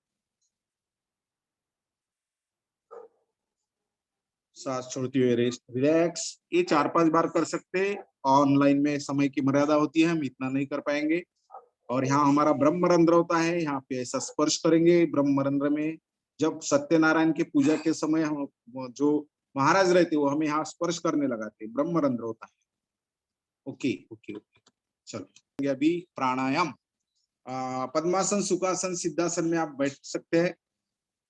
सांस छोड़ते हुए रेस्ट, रिलैक्स। ये 4-5 बार कर सकते हैं। ऑनलाइन में समय की मर्यादा होती है, हम इतना नहीं कर पाएंगे। और यहाँ हमारा ब्रह्मरंध्र होता है, यहाँ पे ऐसा स्पर्श करेंगे ब्रह्मरंध्र में। जब सत्यनारायण की पूजा के समय हम जो महाराज रहते वो हमें यहाँ स्पर्श करने लगाते, ब्रह्मरंध्र होता है। ओके ओके ओके, चलो अभी प्राणायाम, पद्मासन, सुखासन, सिद्धासन में आप बैठ सकते हैं।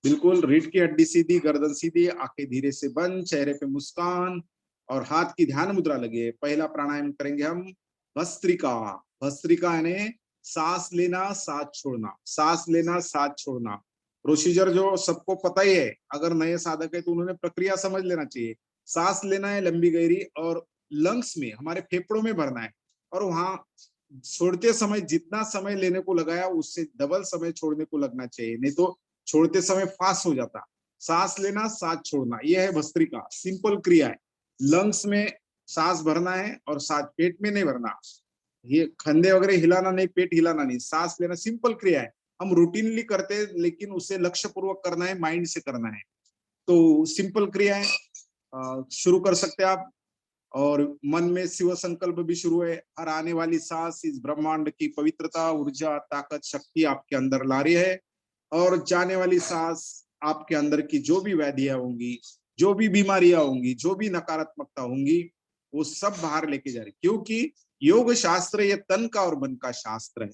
बिल्कुल रीढ़ की हड्डी सीधी, गर्दन सीधी, आंखें धीरे से बंद, चेहरे पे मुस्कान और हाथ की ध्यान मुद्रा लगे। पहला प्राणायाम करेंगे हम भस्त्रिका। भस्त्रिका यानी सांस लेना, सांस छोड़ना, सांस लेना, सांस छोड़ना। प्रोसीजर जो सबको पता ही है, अगर नए साधक है तो उन्होंने प्रक्रिया समझ लेना चाहिए। सांस लेना है लंबी गहरी, और लंग्स में, हमारे फेफड़ों में भरना है, और वहां छोड़ते समय जितना समय लेने को लगाया उससे डबल समय छोड़ने को लगना चाहिए, नहीं तो छोड़ते समय फास्ट हो जाता। सांस लेना, सांस छोड़ना, यह है भस्त्रिका, सिंपल क्रिया है। लंग्स में सांस भरना है और सांस पेट में नहीं भरना, ये खंडे वगैरह हिलाना नहीं, पेट हिलाना नहीं, सांस लेना, सिंपल क्रिया है। हम रूटीनली करते हैं, लेकिन उसे लक्ष्य पूर्वक करना है, माइंड से करना है। तो सिंपल क्रिया है, शुरू कर सकते हैं आप। और मन में शिव संकल्प भी शुरू है। हर आने वाली सांस इस ब्रह्मांड की पवित्रता, ऊर्जा, ताकत, शक्ति आपके अंदर ला रही है, और जाने वाली सांस आपके अंदर की जो भी व्याधियां होंगी, जो भी बीमारियां होंगी, जो भी नकारात्मकता होंगी, वो सब बाहर लेके जा रही। क्योंकि योग शास्त्र ये तन का और मन का शास्त्र है।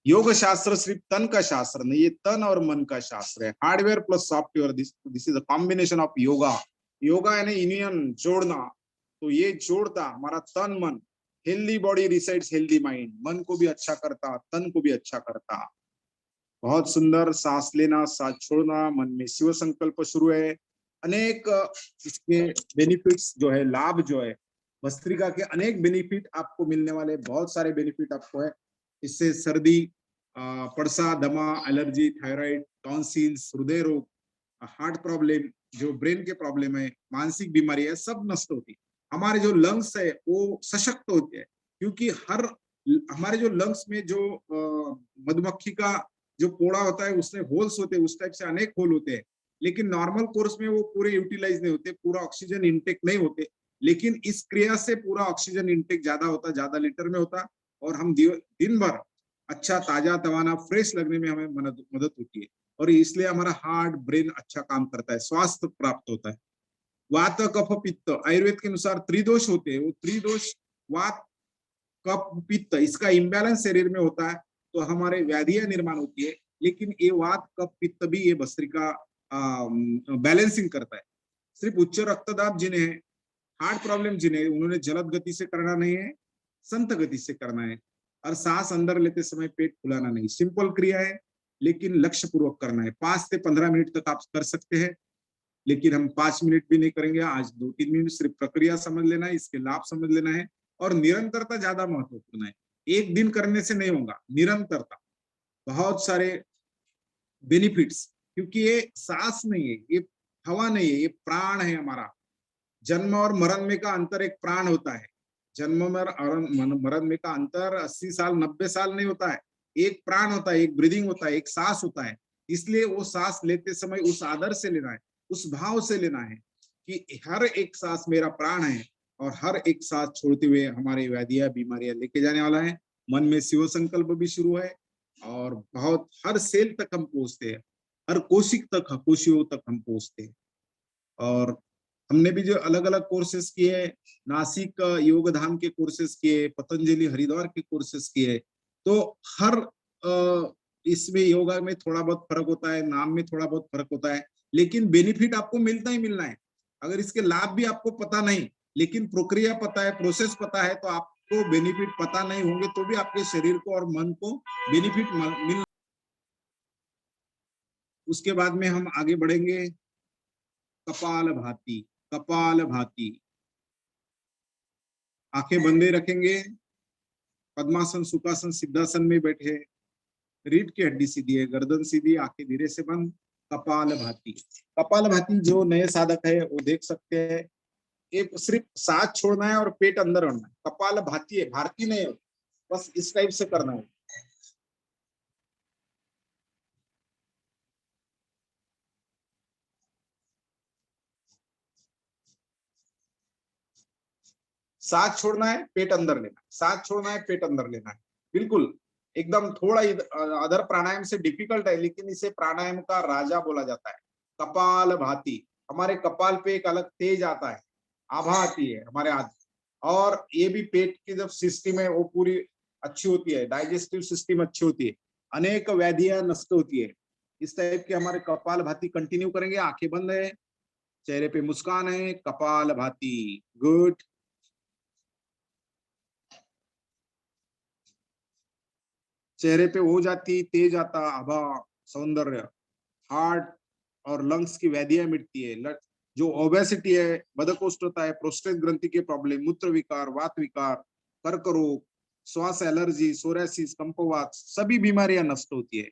योग शास्त्र सिर्फ तन का शास्त्र नहीं, ये तन और मन का शास्त्र है। Hardware plus software, this is a combination of yoga. Yoga यानी यूनियन, जोड़ना। तो ये जोड़ता हमारा तन मन, healthy body resides healthy mind, मन को भी अच्छा करता, तन को भी अच्छा करता। बहुत सुंदर। सांस लेना, सांस छोड़ना, मन में शिव संकल्प शुरू है। अनेक इसके बेनिफिट्स जो है, लाभ जो है, भस्त्रिका के अनेक बेनिफिट आपको मिलने वाले, बहुत सारे बेनिफिट आपको है। इससे सर्दी, पड़सा, दमा, एलर्जी, थायराइड, टॉन्सिल्स, हृदय रोग, हार्ट प्रॉब्लम, जो ब्रेन के प्रॉब्लम है, मानसिक बीमारी है, सब नष्ट होती है। हमारे जो लंग्स है वो सशक्त होते हैं, क्योंकि हमारे जो लंग्स में जो मधुमक्खी का जो पोड़ा होता है उसमें होल्स होते हैं, उस टाइप से अनेक होल होते हैं। लेकिन नॉर्मल कोर्स में वो पूरे यूटिलाइज नहीं होते, पूरा ऑक्सीजन इंटेक नहीं होते। लेकिन इस क्रिया से पूरा ऑक्सीजन इंटेक ज्यादा होता, ज्यादा लीटर में होता, और हम दिन भर अच्छा, ताजा तवाना, फ्रेश लगने में हमें मदद होती है। और इसलिए हमारा हार्ट, ब्रेन अच्छा काम करता है, स्वास्थ्य प्राप्त होता है। वात, कफ, पित्त, आयुर्वेद के अनुसार त्रिदोष होते हैं। वो त्रिदोष, वात, कफ, पित्त, इसका इम्बैलेंस शरीर में होता है तो हमारे व्याधियां निर्माण होती है। लेकिन ये वात, कफ, पित्त भी ये भस्त्रिका बैलेंसिंग करता है। सिर्फ उच्च रक्तदाब जिन्हें है, हार्ट प्रॉब्लम जिन्हें, उन्होंने जलद गति से करना नहीं है, संत गति से करना है। और सांस अंदर लेते समय पेट फुलाना नहीं। सिंपल क्रिया है, लेकिन लक्ष्य पूर्वक करना है। 5 से 15 मिनट तक आप कर सकते हैं, लेकिन हम 5 मिनट भी नहीं करेंगे आज। 2-3 मिनट सिर्फ प्रक्रिया समझ लेना है, इसके लाभ समझ लेना है। और निरंतरता ज्यादा महत्वपूर्ण है, एक दिन करने से नहीं होगा, निरंतरता। बहुत सारे बेनिफिट्स, क्योंकि ये सांस नहीं है, ये हवा नहीं है, ये प्राण है हमारा। जन्म और मरण में का अंतर एक प्राण होता है। जन्म में मरण में का अंतर 80 साल 90 साल नहीं होता है, एक प्राण होता है, एक ब्रीदिंग होता है, एक सांस होता है। इसलिए वो सांस लेते समय उस आदर से लेना है, उस भाव से लेना है कि हर एक सांस मेरा प्राण है और हर एक सांस छोड़ते हुए हमारी व्याधियां बीमारियां लेके जाने वाला है। मन में शिव संकल्प भी शुरू है और बहुत हर सेल तक हम पहुंचते हैं, हर कोशिक तक, कोशियों तक हम पहुंचते हैं। और हमने भी जो अलग अलग कोर्सेस किए, नासिक योग धाम के कोर्सेस किए, पतंजलि हरिद्वार के कोर्सेस किए, तो हर इसमें योगा में थोड़ा बहुत फर्क होता है, नाम में थोड़ा बहुत फर्क होता है, लेकिन बेनिफिट आपको मिलता ही मिलना है। अगर इसके लाभ भी आपको पता नहीं, लेकिन प्रक्रिया पता है, प्रोसेस पता है, तो आपको बेनिफिट पता नहीं होंगे तो भी आपके शरीर को और मन को बेनिफिट मिल। उसके बाद में हम आगे बढ़ेंगे कपाल भाती। कपाल भाती, आंखें बंदे रखेंगे, पद्मासन, सुखासन, सिद्धासन में बैठे, रीढ़ की हड्डी सीधी है, गर्दन सीधी, आंखें धीरे से बंद। कपाल भाती। कपाल भाती जो नए साधक है वो देख सकते हैं। ये सिर्फ सांस छोड़ना है और पेट अंदर रखना है। कपाल भाती है, भारती नहीं है, बस इस टाइप से करना है। सांस छोड़ना है, पेट अंदर लेना है, सांस छोड़ना है, पेट अंदर लेना है। बिल्कुल एकदम थोड़ा अदर प्राणायाम से डिफिकल्ट है, लेकिन इसे प्राणायाम का राजा बोला जाता है। कपाल भाती, हमारे कपाल पे एक अलग तेज आता है, आभा आती है हमारे हाथ। और ये भी पेट की जब सिस्टम है वो पूरी अच्छी होती है, डाइजेस्टिव सिस्टम अच्छी होती है, अनेक व्याधियां नष्ट होती है। इस टाइप के हमारे कपाल भाती कंटिन्यू करेंगे। आंखें बंद है, चेहरे पे मुस्कान है, कपाल भाती। गुड। चेहरे पे हो जाती तेज आता आभा, सौंदर्य। हार्ट और लंग्स की व्याधियां मिटती है। जो ओबेसिटी है, बदकोष्ठता है, प्रोस्टेट ग्रंथि के प्रॉब्लम, मूत्र विकार, वात विकार, कर्क रोग, श्वास एलर्जी, सोरासिस, कंपवात, सभी बीमारियां नष्ट होती है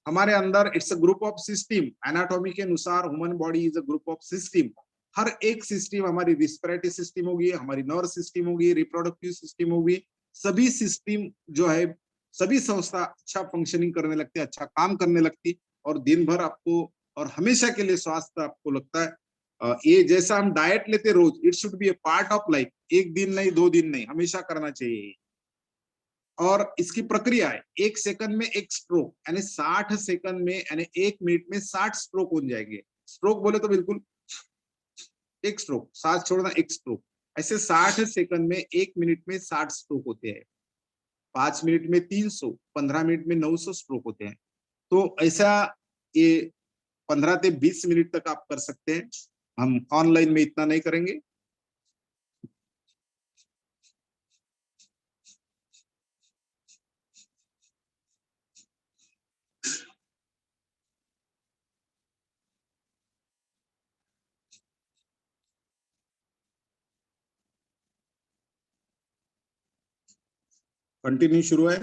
हमारे अंदर। It's a group of system. Anatomy के अनुसार human body is a group of system. हर एक सिस्टम, हमारी रिस्पिरेटरी सिस्टम होगी, हमारी नर्व सिस्टम होगी, रिप्रोडक्टिव सिस्टम होगी, सभी सिस्टम जो है, सभी संस्था अच्छा फंक्शनिंग करने लगती है, अच्छा काम करने लगती, और दिन भर आपको और हमेशा के लिए स्वास्थ्य आपको लगता है। ये जैसा हम डाइट लेते रोज, it should be a part of life. एक दिन नहीं, 2 दिन नहीं, हमेशा करना चाहिए। और इसकी प्रक्रिया है, 1 सेकंड में 1 स्ट्रोक, यानी 60 सेकंड में, यानी 1 मिनट में 60 स्ट्रोक हो जाएंगे। स्ट्रोक बोले तो बिल्कुल 1 स्ट्रोक, सांस छोड़ना 1 स्ट्रोक। ऐसे 60 सेकंड में, 1 मिनट में 60 स्ट्रोक होते हैं। 5 मिनट में 300, 15 मिनट में 900 स्ट्रोक होते हैं। तो ऐसा ये 15 से 20 मिनट तक आप कर सकते हैं। हम ऑनलाइन में इतना नहीं करेंगे। कंटिन्यू शुरू है,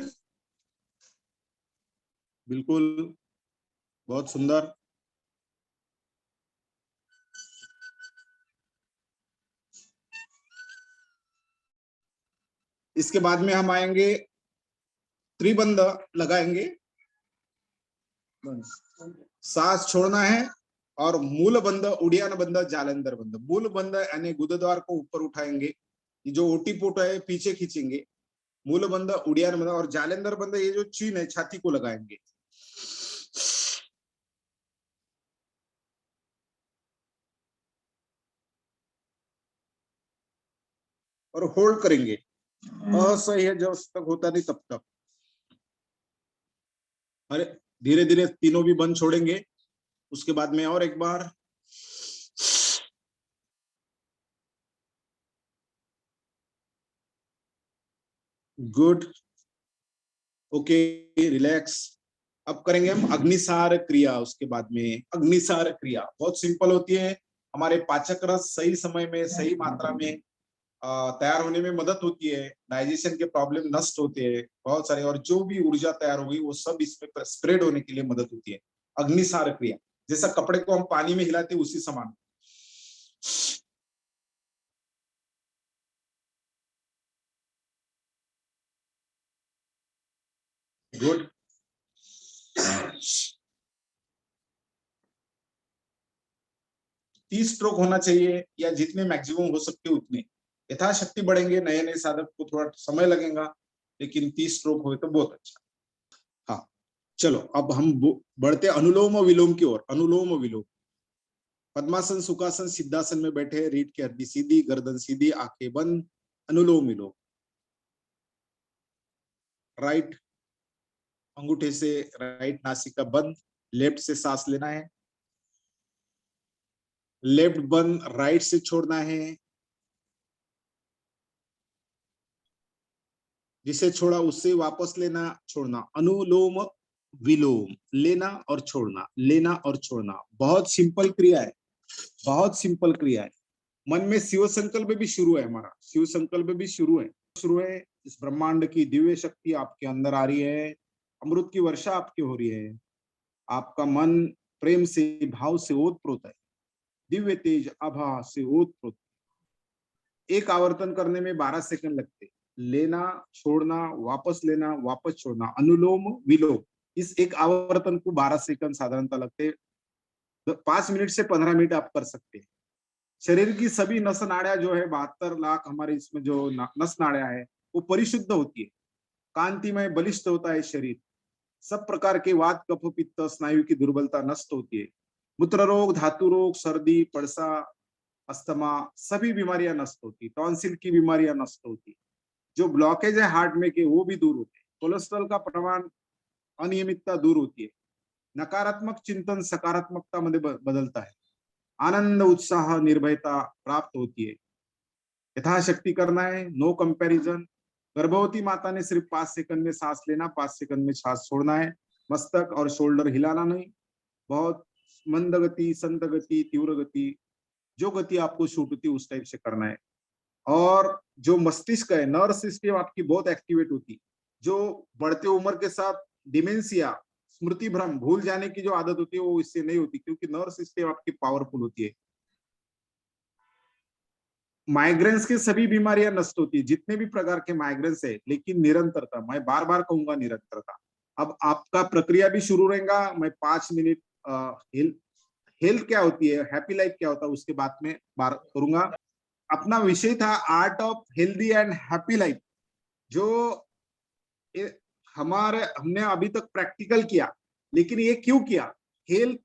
बिल्कुल बहुत सुंदर। इसके बाद में हम आएंगे, त्रिबंध लगाएंगे। सांस छोड़ना है और मूल बंध, उड़ियान बंध, जालंधर बंध। मूल बंध यानी गुदद्वार को ऊपर उठाएंगे, जो ओटीपोट है पीछे खींचेंगे। मूल बंध, उड़ियान बंध, और जालंधर बंध ये जो चीन है छाती को लगाएंगे और होल्ड करेंगे। असह्य है जब तक होता नहीं तब तक। अरे धीरे धीरे तीनों भी बंद छोड़ेंगे। उसके बाद में और एक बार, गुड, ओके, रिलैक्स। अब करेंगे हम अग्निसार क्रिया। उसके बाद में अग्निसार क्रिया बहुत सिंपल होती है। हमारे पाचक रस सही समय में, सही मात्रा में तैयार होने में मदद होती है। डाइजेशन के प्रॉब्लम नष्ट होते हैं बहुत सारे, और जो भी ऊर्जा तैयार होगी वो सब इसमें स्प्रेड होने के लिए मदद होती है। अग्निसार क्रिया, जैसा कपड़े को हम पानी में हिलाते उसी समान। गुड। 30 स्ट्रोक होना चाहिए या जितने मैक्सिमम हो सकते उतने, यथाशक्ति बढ़ेंगे। नए नए साधक को थोड़ा समय लगेगा, लेकिन 30 स्ट्रोक हो तो बहुत अच्छा। हाँ चलो अब हम बढ़ते अनुलोम विलोम की ओर। अनुलोम विलोम, पद्मासन, सुखासन, सिद्धासन में बैठे, रीढ़ की हड्डी सीधी, गर्दन सीधी, आंखें बंद। अनुलोम विलोम, राइट अंगूठे से राइट नासिका बंद, लेफ्ट से सांस लेना है, लेफ्ट बंद, राइट से छोड़ना है, जिसे छोड़ा उससे वापस लेना छोड़ना। अनुलोम विलोम, लेना और छोड़ना, लेना और छोड़ना। बहुत सिंपल क्रिया है, बहुत सिंपल क्रिया है। मन में शिव संकल्प भी शुरू है, हमारा शिव संकल्प भी शुरू है। इस ब्रह्मांड की दिव्य शक्ति आपके अंदर आ रही है, अमृत की वर्षा आपकी हो रही है, आपका मन प्रेम से भाव से ओतप्रोत है, दिव्य तेज आभा से ओतप्रोत। एक आवर्तन करने में 12 सेकंड लगते, लेना छोड़ना वापस लेना वापस छोड़ना, अनुलोम विलोम। इस एक आवर्तन को 12 सेकंड साधारणतः लगते। 5 मिनट से 15 मिनट आप कर सकते हैं। शरीर की सभी नस नाड़ियां जो है 72 लाख हमारे इसमें जो नस नाड़ियां है वो परिशुद्ध होती है, कांतिमय बलिष्ठ होता है शरीर। सब प्रकार के वात कफ पित्त स्नायु की दुर्बलता नष्ट होती है। मूत्र रोग, धातु रोग, सर्दी, पड़सा, अस्थमा, सभी बीमारियां नष्ट होती, टॉन्सिल की बीमारियां नष्ट होती, जो ब्लॉकेज है हार्ट में के वो भी दूर होते हैं, कोलेस्ट्रॉल का प्रमाण अनियमितता दूर होती है, नकारात्मक चिंतन सकारात्मकता मध्ये बदलता है, आनंद उत्साह निर्भयता प्राप्त होती है। यथाशक्ति करना है, नो कंपैरिजन। गर्भवती माता ने सिर्फ 5 सेकंड में सांस लेना, 5 सेकंड में सांस छोड़ना है। मस्तक और शोल्डर हिलाना नहीं, बहुत मंद गति, संत गति, तीव्र गति, जो गति आपको शूट होती है उस टाइप से करना है। और जो मस्तिष्क है, नर्व सिस्टम आपकी बहुत एक्टिवेट होती, जो बढ़ते उम्र के साथ डिमेंशिया, स्मृति भ्रम, भूल जाने की जो आदत होती है वो इससे नहीं होती, क्योंकि नर्व सिस्टम आपकी पावरफुल होती है। माइग्रेन्स की सभी बीमारियां नष्ट होती है, जितने भी प्रकार के माइग्रेन्स है, लेकिन निरंतरता, मैं बार बार कहूंगा निरंतरता। अब आपका प्रक्रिया भी शुरू रहेगा। मैं 5 मिनट हेल्थ क्या होती है, हैप्पी लाइफ क्या होता है, उसके बाद में बात करूंगा। अपना विषय था art of healthy and happy life, जो हमने अभी तक प्रैक्टिकल किया, लेकिन ये क्यों किया? हेल्थ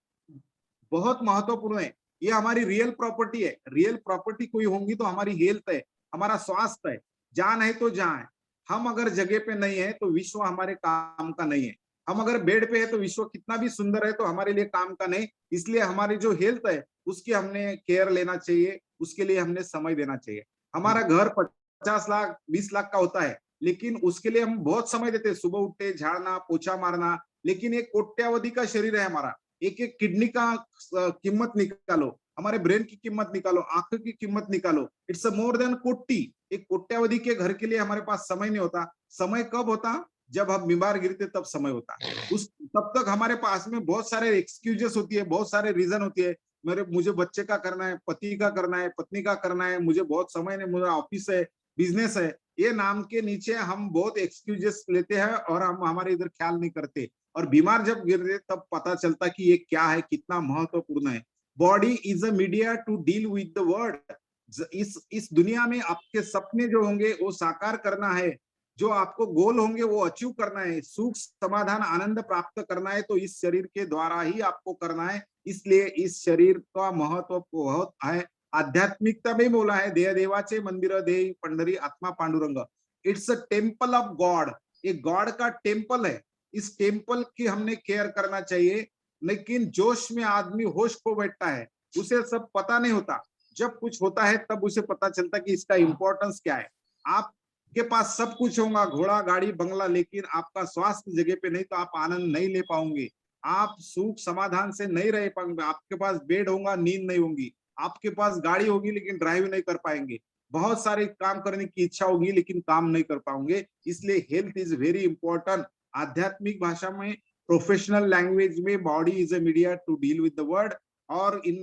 बहुत महत्वपूर्ण है, ये हमारी रियल प्रॉपर्टी है। रियल प्रॉपर्टी कोई होंगी तो हमारी हेल्थ है, हमारा स्वास्थ्य है। जान है तो जहां है, हम अगर जगह पे नहीं है तो विश्व हमारे काम का नहीं है। हम अगर बेड पे है तो विश्व कितना भी सुंदर है तो हमारे लिए काम का नहीं। इसलिए हमारी जो हेल्थ है उसकी हमने केयर लेना चाहिए, उसके लिए हमने समय देना चाहिए। हमारा घर 50 लाख 20 लाख का होता है, लेकिन उसके लिए हम बहुत समय देते हैं, सुबह उठते झाड़ना पोछा मारना, लेकिन एक कोट्यावधि का शरीर है हमारा। एक एक किडनी का कीमत निकालो, हमारे ब्रेन की कीमत निकालो, आंखों की कीमत निकालो, इट्स मोर देन कोटि। एक कोट्यावधि के घर के लिए हमारे पास समय नहीं होता। समय कब होता? जब हम बीमार गिरते तब समय होता। तब तक हमारे पास में बहुत सारे एक्सक्यूजेस होती है, बहुत सारे रीजन होती है। मुझे बच्चे का करना है, पति का करना है, पत्नी का करना है, मुझे बहुत समय नहीं, मुझे ऑफिस है, बिजनेस है, ये नाम के नीचे हम बहुत एक्सक्यूजेस लेते हैं और हम हमारे इधर ख्याल नहीं करते। और बीमार जब गिरते तब पता चलता कि ये क्या है, कितना महत्वपूर्ण है। Body is a media to deal with the world. इस दुनिया में आपके सपने जो होंगे वो साकार करना है, जो आपको गोल होंगे वो अचीव करना है, सुख समाधान आनंद प्राप्त करना है, तो इस शरीर के द्वारा ही आपको करना है। इसलिए इस शरीर का महत्व बहुत है। आध्यात्मिकता में बोला है, देह देवाचे मंदिर देह पंढरी आत्मा Pandurang. It's a temple of God, एक गॉड का टेम्पल है। इस टेम्पल की हमने केयर करना चाहिए। लेकिन जोश में आदमी होश खो बैठता है, उसे सब पता नहीं होता। जब कुछ होता है तब उसे पता चलता कि इसका इंपॉर्टेंस क्या है। आपके पास सब कुछ होगा, घोड़ा गाड़ी बंगला, लेकिन आपका स्वास्थ्य जगह पे नहीं तो आप आनंद नहीं ले पाओगे, आप सुख समाधान से नहीं रह पाएंगे। आपके पास बेड होगा, नींद नहीं होगी। आपके पास गाड़ी होगी लेकिन ड्राइव नहीं कर पाएंगे। बहुत सारे काम करने की इच्छा होगी लेकिन काम नहीं कर पाओगे। इसलिए हेल्थ इज वेरी इंपॉर्टेंट। आध्यात्मिक भाषा में प्रोफेशनल लैंग्वेज में body is a media to deal with the world, और in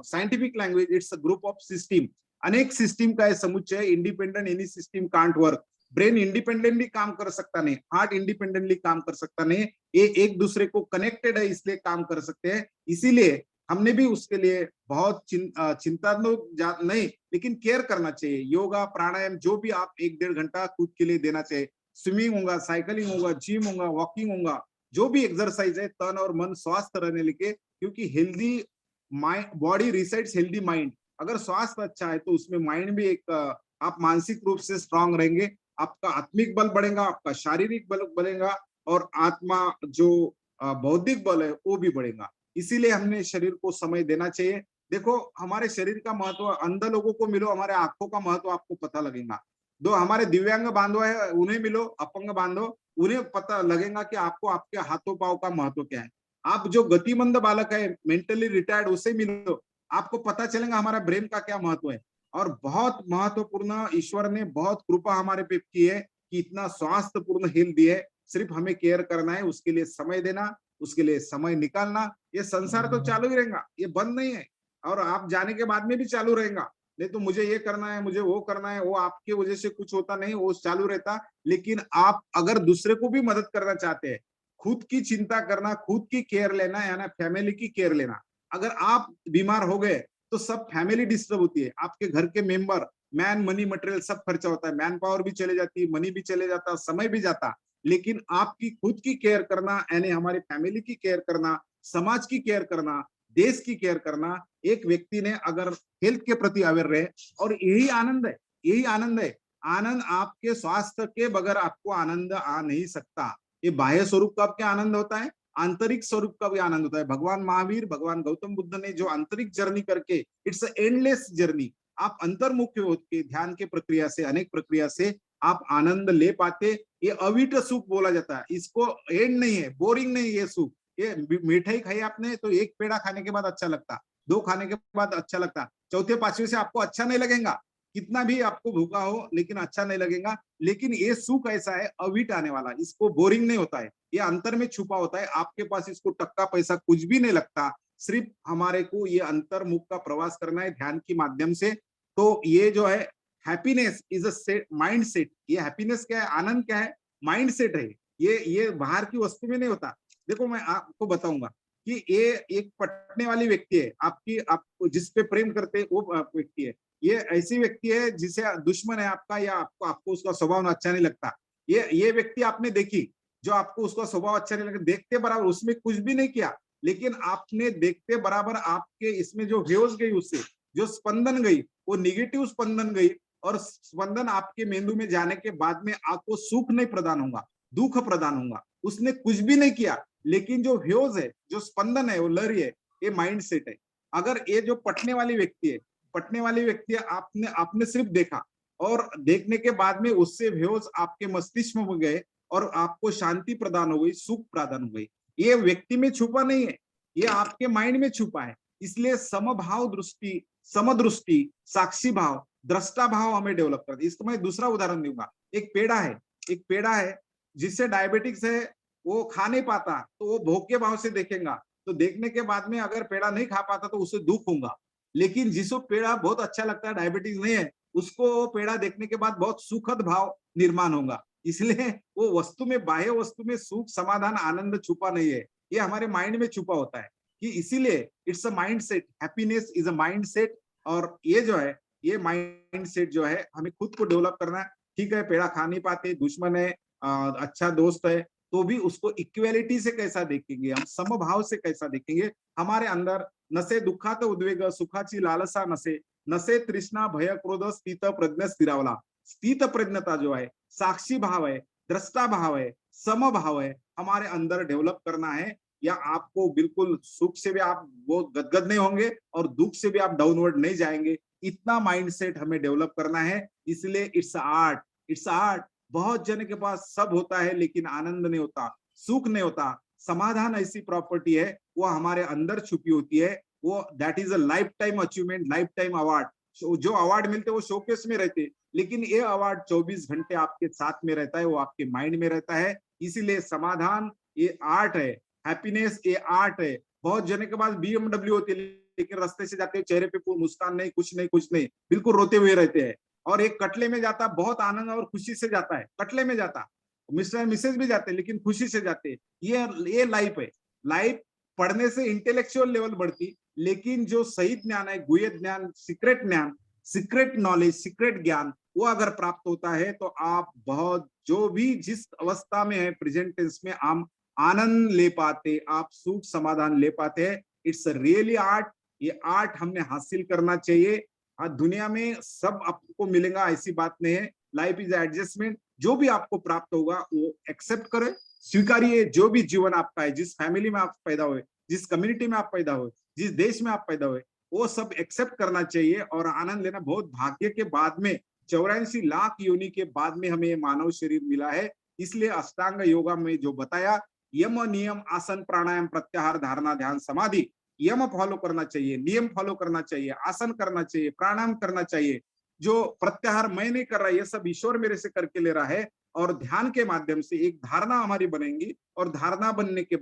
scientific language it's a group of system, अनेक सिस्टम का समुच्चय। Independent any system can't work. Brain independently काम कर सकता नहीं, हार्ट इंडिपेंडेंटली काम कर सकता नहीं, ये एक दूसरे को कनेक्टेड है इसलिए काम कर सकते हैं। इसीलिए हमने भी उसके लिए बहुत चिंता नहीं, लेकिन केयर करना चाहिए। योगा प्राणायाम जो भी आप 1-1.5 घंटा खुद के लिए देना चाहिए। स्विमिंग होगा, साइकिलिंग होगा, जिम होगा, वॉकिंग होगा, जो भी एक्सरसाइज है, तन और मन स्वस्थ रहने लेके, क्योंकि healthy body resides healthy mind. अगर स्वास्थ्य अच्छा है तो उसमें माइंड भी एक आप मानसिक रूप से स्ट्रांग रहेंगे, आपका आत्मिक बल बढ़ेगा, आपका शारीरिक बल बढ़ेगा, और आत्मा जो बौद्धिक बल है वो भी बढ़ेगा। इसीलिए हमने शरीर को समय देना चाहिए। देखो हमारे शरीर का महत्व, अंध लोगों को मिलो, हमारे आंखों का महत्व आपको पता लगेगा। दो हमारे दिव्यांग बांधव है उन्हें मिलो, अपंग बांधव, उन्हें पता लगेगा कि आपको आपके हाथों पांव का महत्व क्या है। आप जो गतिमंद बालक है, मेंटली रिटायर्ड, उसे मिलो, आपको पता चलेगा हमारा ब्रेन का क्या महत्व है। और बहुत महत्वपूर्ण, ईश्वर ने बहुत कृपा हमारे पे की है कि इतना स्वास्थ्यपूर्ण हेल्थ दी है। सिर्फ हमें केयर करना है, उसके लिए समय देना, उसके लिए समय निकालना। ये संसार तो चालू ही रहेगा, ये बंद नहीं है, और आप जाने के बाद में भी चालू रहेगा। नहीं तो मुझे ये करना है, मुझे वो करना है, वो आपके वजह से कुछ होता नहीं, वो चालू रहता। लेकिन आप अगर दूसरे को भी मदद करना चाहते हैं, खुद की चिंता करना, खुद की केयर लेना, यानी फैमिली की केयर लेना। अगर आप बीमार हो गए तो सब फैमिली डिस्टर्ब होती है, आपके घर के मेंबर, मैन मनी मटेरियल सब खर्चा होता है, मैन पावर भी चले जाती है, मनी भी चले जाता, समय भी जाता। लेकिन आपकी खुद की केयर करना, यानी हमारी फैमिली की केयर करना, समाज की केयर करना, देश की केयर करना, एक व्यक्ति ने अगर हेल्थ के प्रति अवेयर रहे, और यही आनंद है, यही आनंद है। आनंद आपके स्वास्थ्य के बगैर आपको आनंद आ नहीं सकता। ये बाह्य स्वरूप का क्या आनंद होता है, आंतरिक स्वरूप का भी आनंद होता है। भगवान महावीर, भगवान गौतम बुद्ध ने जो आंतरिक जर्नी करके, इट्स एंडलेस जर्नी, आप अंतर्मुख होकर ध्यान के प्रक्रिया से, अनेक प्रक्रिया से आप आनंद ले पाते। ये अविट सुख बोला जाता है, इसको एंड नहीं है, बोरिंग नहीं ये सुख। ये मिठाई खाई आपने तो एक पेड़ा खाने के बाद अच्छा लगता, 2 खाने के बाद अच्छा लगता, चौथे पांचवे से आपको अच्छा नहीं लगेगा, कितना भी आपको भूखा हो लेकिन अच्छा नहीं लगेगा। लेकिन ये सुख ऐसा है अविट आने वाला, इसको बोरिंग नहीं होता है, ये अंतर में छुपा होता है। आपके पास इसको टक्का पैसा कुछ भी नहीं लगता, सिर्फ हमारे को ये अंतर्मुख का प्रवास करना है ध्यान के माध्यम से। तो ये जो है happiness is a set, mind set. ये हैप्पीनेस क्या है, आनंद क्या है, माइंड सेट है। ये बाहर की वस्तु में नहीं होता। देखो मैं आपको बताऊंगा कि ये एक पटने वाली व्यक्ति है, आप जिस पे प्रेम करते हैं वो व्यक्ति है। ये ऐसी व्यक्ति है जिसे दुश्मन है आपका, या आपको उसका स्वभाव अच्छा नहीं लगता। ये व्यक्ति आपने देखी जो आपको उसका स्वभाव अच्छा नहीं लगा, देखते बराबर उसमें कुछ भी नहीं किया, लेकिन आपने देखते बराबर आपके इसमें जो वेव्स गई, उससे जो स्पंदन गई, वो निगेटिव स्पंदन गई, और स्पंदन आपके मेंदू में जाने के बाद में आपको सुख नहीं प्रदान होगा, दुख प्रदान होगा। उसने कुछ भी नहीं किया, लेकिन जो वेव्स है, जो स्पंदन है, वो लहरी है, ये माइंड सेट है। अगर ये जो पटने वाली व्यक्ति है, पटने वाली व्यक्ति आपने सिर्फ देखा, और देखने के बाद में उससे वेव्स आपके मस्तिष्क में गए, और आपको शांति प्रदान हो गई, सुख प्रदान हो गई। ये व्यक्ति में छुपा नहीं है, ये आपके माइंड में छुपा है। इसलिए समभाव दृष्टि, समदृष्टि, साक्षी भाव, दृष्टा भाव हमें डेवलप करते हैं। इसको मैं दूसरा उदाहरण दूंगा। एक पेड़ा है जिससे डायबिटिक्स है, वो खा नहीं पाता, तो वो भोग के भाव से देखेगा, तो देखने के बाद में अगर पेड़ा नहीं खा पाता तो उसे दुख होगा। लेकिन जिसको पेड़ा बहुत अच्छा लगता है, डायबिटीज नहीं है, उसको पेड़ा देखने के बाद बहुत सुखद भाव निर्माण होगा। इसलिए वो वस्तु में, बाह्य वस्तु में सुख, समाधान, आनंद छुपा नहीं है, ये हमारे माइंड में छुपा होता है। कि इसीलिए it's a mind set, happiness is a mind set. और ये जो है, ये माइंड सेट जो है हमें खुद को डेवलप करना है। ठीक है, पेड़ा खा नहीं पाते, दुश्मन है, अच्छा दोस्त है, तो भी उसको इक्वेलिटी से कैसा देखेंगे, हम समभाव से कैसा देखेंगे। हमारे अंदर नसे दुःखात उद्वेग, सुखाची लालसा नसे, नसे तृष्णा भय क्रोध, स्थित प्रज्ञ स्थिरावला। स्थित प्रज्ञता जो है, साक्षी भाव है, दृष्टा भाव है, समभाव है, हमारे अंदर डेवलप करना है। या आपको बिल्कुल सुख से भी आप वो गदगद नहीं होंगे, और दुख से भी आप डाउनवर्ड नहीं जाएंगे। इतना माइंडसेट हमें डेवलप करना है। इसलिए इट्स आर्ट, इट्स आर्ट। बहुत जन के पास सब होता है लेकिन आनंद नहीं होता, सुख नहीं होता। समाधान ऐसी प्रॉपर्टी है, वो हमारे अंदर छुपी होती है। वो that is a life time achievement, life time award. जो अवार्ड मिलते वो शोकेस में रहते, लेकिन ये अवार्ड 24 घंटे आपके साथ में रहता है, वो आपके माइंड में रहता है। इसीलिए समाधान ये आर्ट है, हैप्पीनेस ये आर्ट है। बहुत जने के पास BMW होती है, लेकिन रास्ते से जाते हैं चेहरे पे मुस्कान नहीं, कुछ नहीं, कुछ नहीं, बिल्कुल रोते हुए रहते हैं। और एक कटले में जाता, बहुत आनंद और खुशी से जाता है, कटले में जाता, मिस्टर मिसेज भी जाते हैं लेकिन खुशी से जाते हैं। ये लाइफ है। लाइफ पढ़ने से इंटेलेक्चुअल लेवल बढ़ती, लेकिन जो सही ज्ञान है, गुह्य ज्ञान, सीक्रेट नॉलेज, सीक्रेट ज्ञान, वो अगर प्राप्त होता है तो आप बहुत, जो भी जिस अवस्था में है प्रेजेंट टेंस में, आप आनंद ले पाते, आप सुख समाधान ले पाते हैं। It's really art. ये आर्ट हमने हासिल करना चाहिए। दुनिया में सब आपको मिलेगा ऐसी बात नहीं है। Life is adjustment. जो भी आपको प्राप्त होगा वो एक्सेप्ट करें, स्वीकारिए। जो भी जीवन आपका है, जिस फैमिली में आप पैदा हुए, जिस कम्युनिटी में आप पैदा हुए, जिस देश में आप पैदा हुए, वो सब एक्सेप्ट करना चाहिए और आनंद लेना। बहुत भाग्य के बाद में 84 लाख योनि के बाद में हमें मानव शरीर मिला है। इसलिए अष्टांग योगा में जो बताया, यम नियम आसन प्राणायाम प्रत्याहार धारणा ध्यान समाधि, यम फॉलो करना चाहिए, नियम फॉलो करना चाहिए, आसन करना चाहिए, प्राणायाम करना चाहिए। जो प्रत्याहार मैं नहीं कर रहा, ये सब ईश्वर मेरे से करके ले रहा है। और ध्यान के माध्यम से एक धारणा हमारी बनेगी, और धारणा बनने के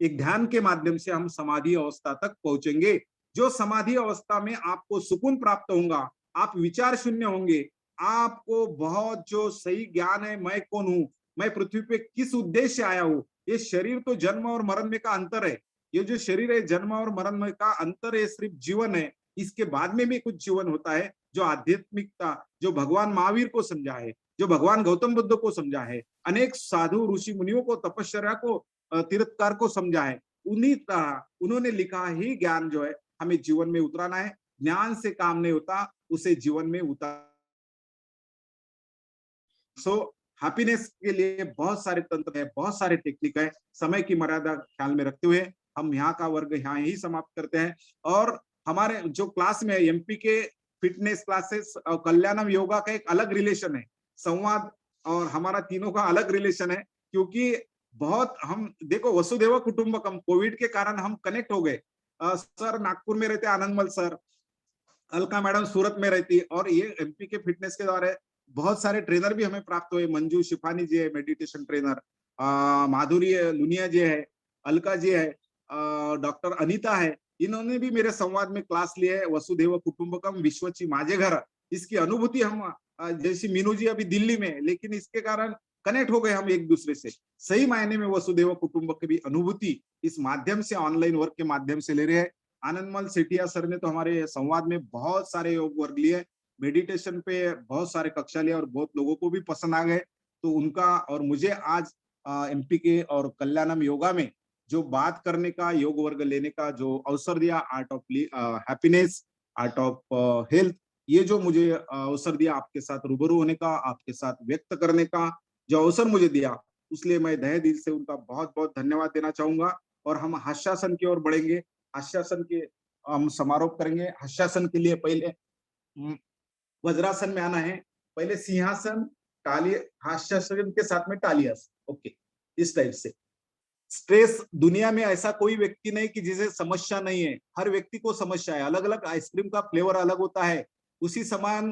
एक ध्यान के माध्यम से हम समाधि अवस्था तक पहुंचेंगे। जो समाधि अवस्था में आपको सुकून प्राप्त होगा, आप विचार शून्य होंगे, आपको बहुत जो सही ज्ञान है, मैं कौन हूं, मैं पृथ्वी पे किस उद्देश्य आया हूं। ये शरीर तो जन्म और मरण में का अंतर है। ये जो शरीर है, जन्म और मरण में का अंतर है, सिर्फ जीवन है। इसके बाद में भी कुछ जीवन होता है, जो आध्यात्मिकता, जो भगवान महावीर को समझा है, जो भगवान गौतम बुद्ध को समझा है, अनेक साधु ऋषि मुनियों को, तपश्चर्या को, तीर्थकार को समझा है। उन्हीं तरह उन्होंने लिखा ही ज्ञान जो है हमें जीवन में उतराना है। ज्ञान से काम नहीं होता, उसे जीवन में उतार। सो हैप्पीनेस के लिए बहुत सारे तंत्र है, बहुत सारे टेक्निक है। समय की मर्यादा ख्याल में रखते हुए हम यहाँ का वर्ग यहाँ ही समाप्त करते हैं। और हमारे जो क्लास में एमपी के फिटनेस क्लासेस और कल्याणम योगा का एक अलग रिलेशन है, संवाद और हमारा तीनों का अलग रिलेशन है। क्योंकि बहुत हम देखो, वसुधैव कुटुंबकम, कोविड के कारण हम कनेक्ट हो गए। सर नागपुर में रहते, आनंदमल सर, अलका मैडम सूरत में रहती, और ये एमपी के फिटनेस के द्वारा बहुत सारे ट्रेनर भी हमें प्राप्त हुए। मंजू शिफानी जी है मेडिटेशन ट्रेनर, माधुरी लुनिया जी है, अलका जी है, डॉक्टर अनीता है, इन्होंने भी मेरे संवाद में क्लास लिए है। वसुधैव कुटुंबकम विश्वची माझे घर, इसकी अनुभूति हम, जैसी मीनू जी अभी दिल्ली में, लेकिन इसके कारण कनेक्ट हो गए हम एक दूसरे से। सही मायने में वसुधैव कुटुंबक की भी अनुभूति इस माध्यम से, ऑनलाइन वर्क के माध्यम से ले रहे हैं। आनंदमल सेठिया सर ने तो हमारे संवाद में बहुत सारे योग वर्ग लिए, मेडिटेशन पे बहुत सारे कक्षा लिए, और बहुत लोगों को भी पसंद आ गए। तो उनका और मुझे आज एमपी के और कल्याणम योगा में जो बात करने का, योग वर्ग लेने का जो अवसर दिया, art of happiness, art of health, ये जो मुझे अवसर दिया आपके साथ रूबरू होने का, आपके साथ व्यक्त करने का जो अवसर मुझे दिया, उसलिए मैं तहे दिल से उनका बहुत बहुत धन्यवाद देना चाहूंगा। और हम हास्यासन की ओर बढ़ेंगे। हास्यासन के हम समारोह करेंगे। हास्यासन के लिए पहले वज्रासन में आना है, पहले सिंहासन, टाली, हास्यासन के साथ में टालियासन। ओके, इस टाइप से। स्ट्रेस, दुनिया में ऐसा कोई व्यक्ति नहीं कि जिसे समस्या नहीं है। हर व्यक्ति को समस्या है। अलग अलग आइसक्रीम का फ्लेवर अलग होता है, उसी समान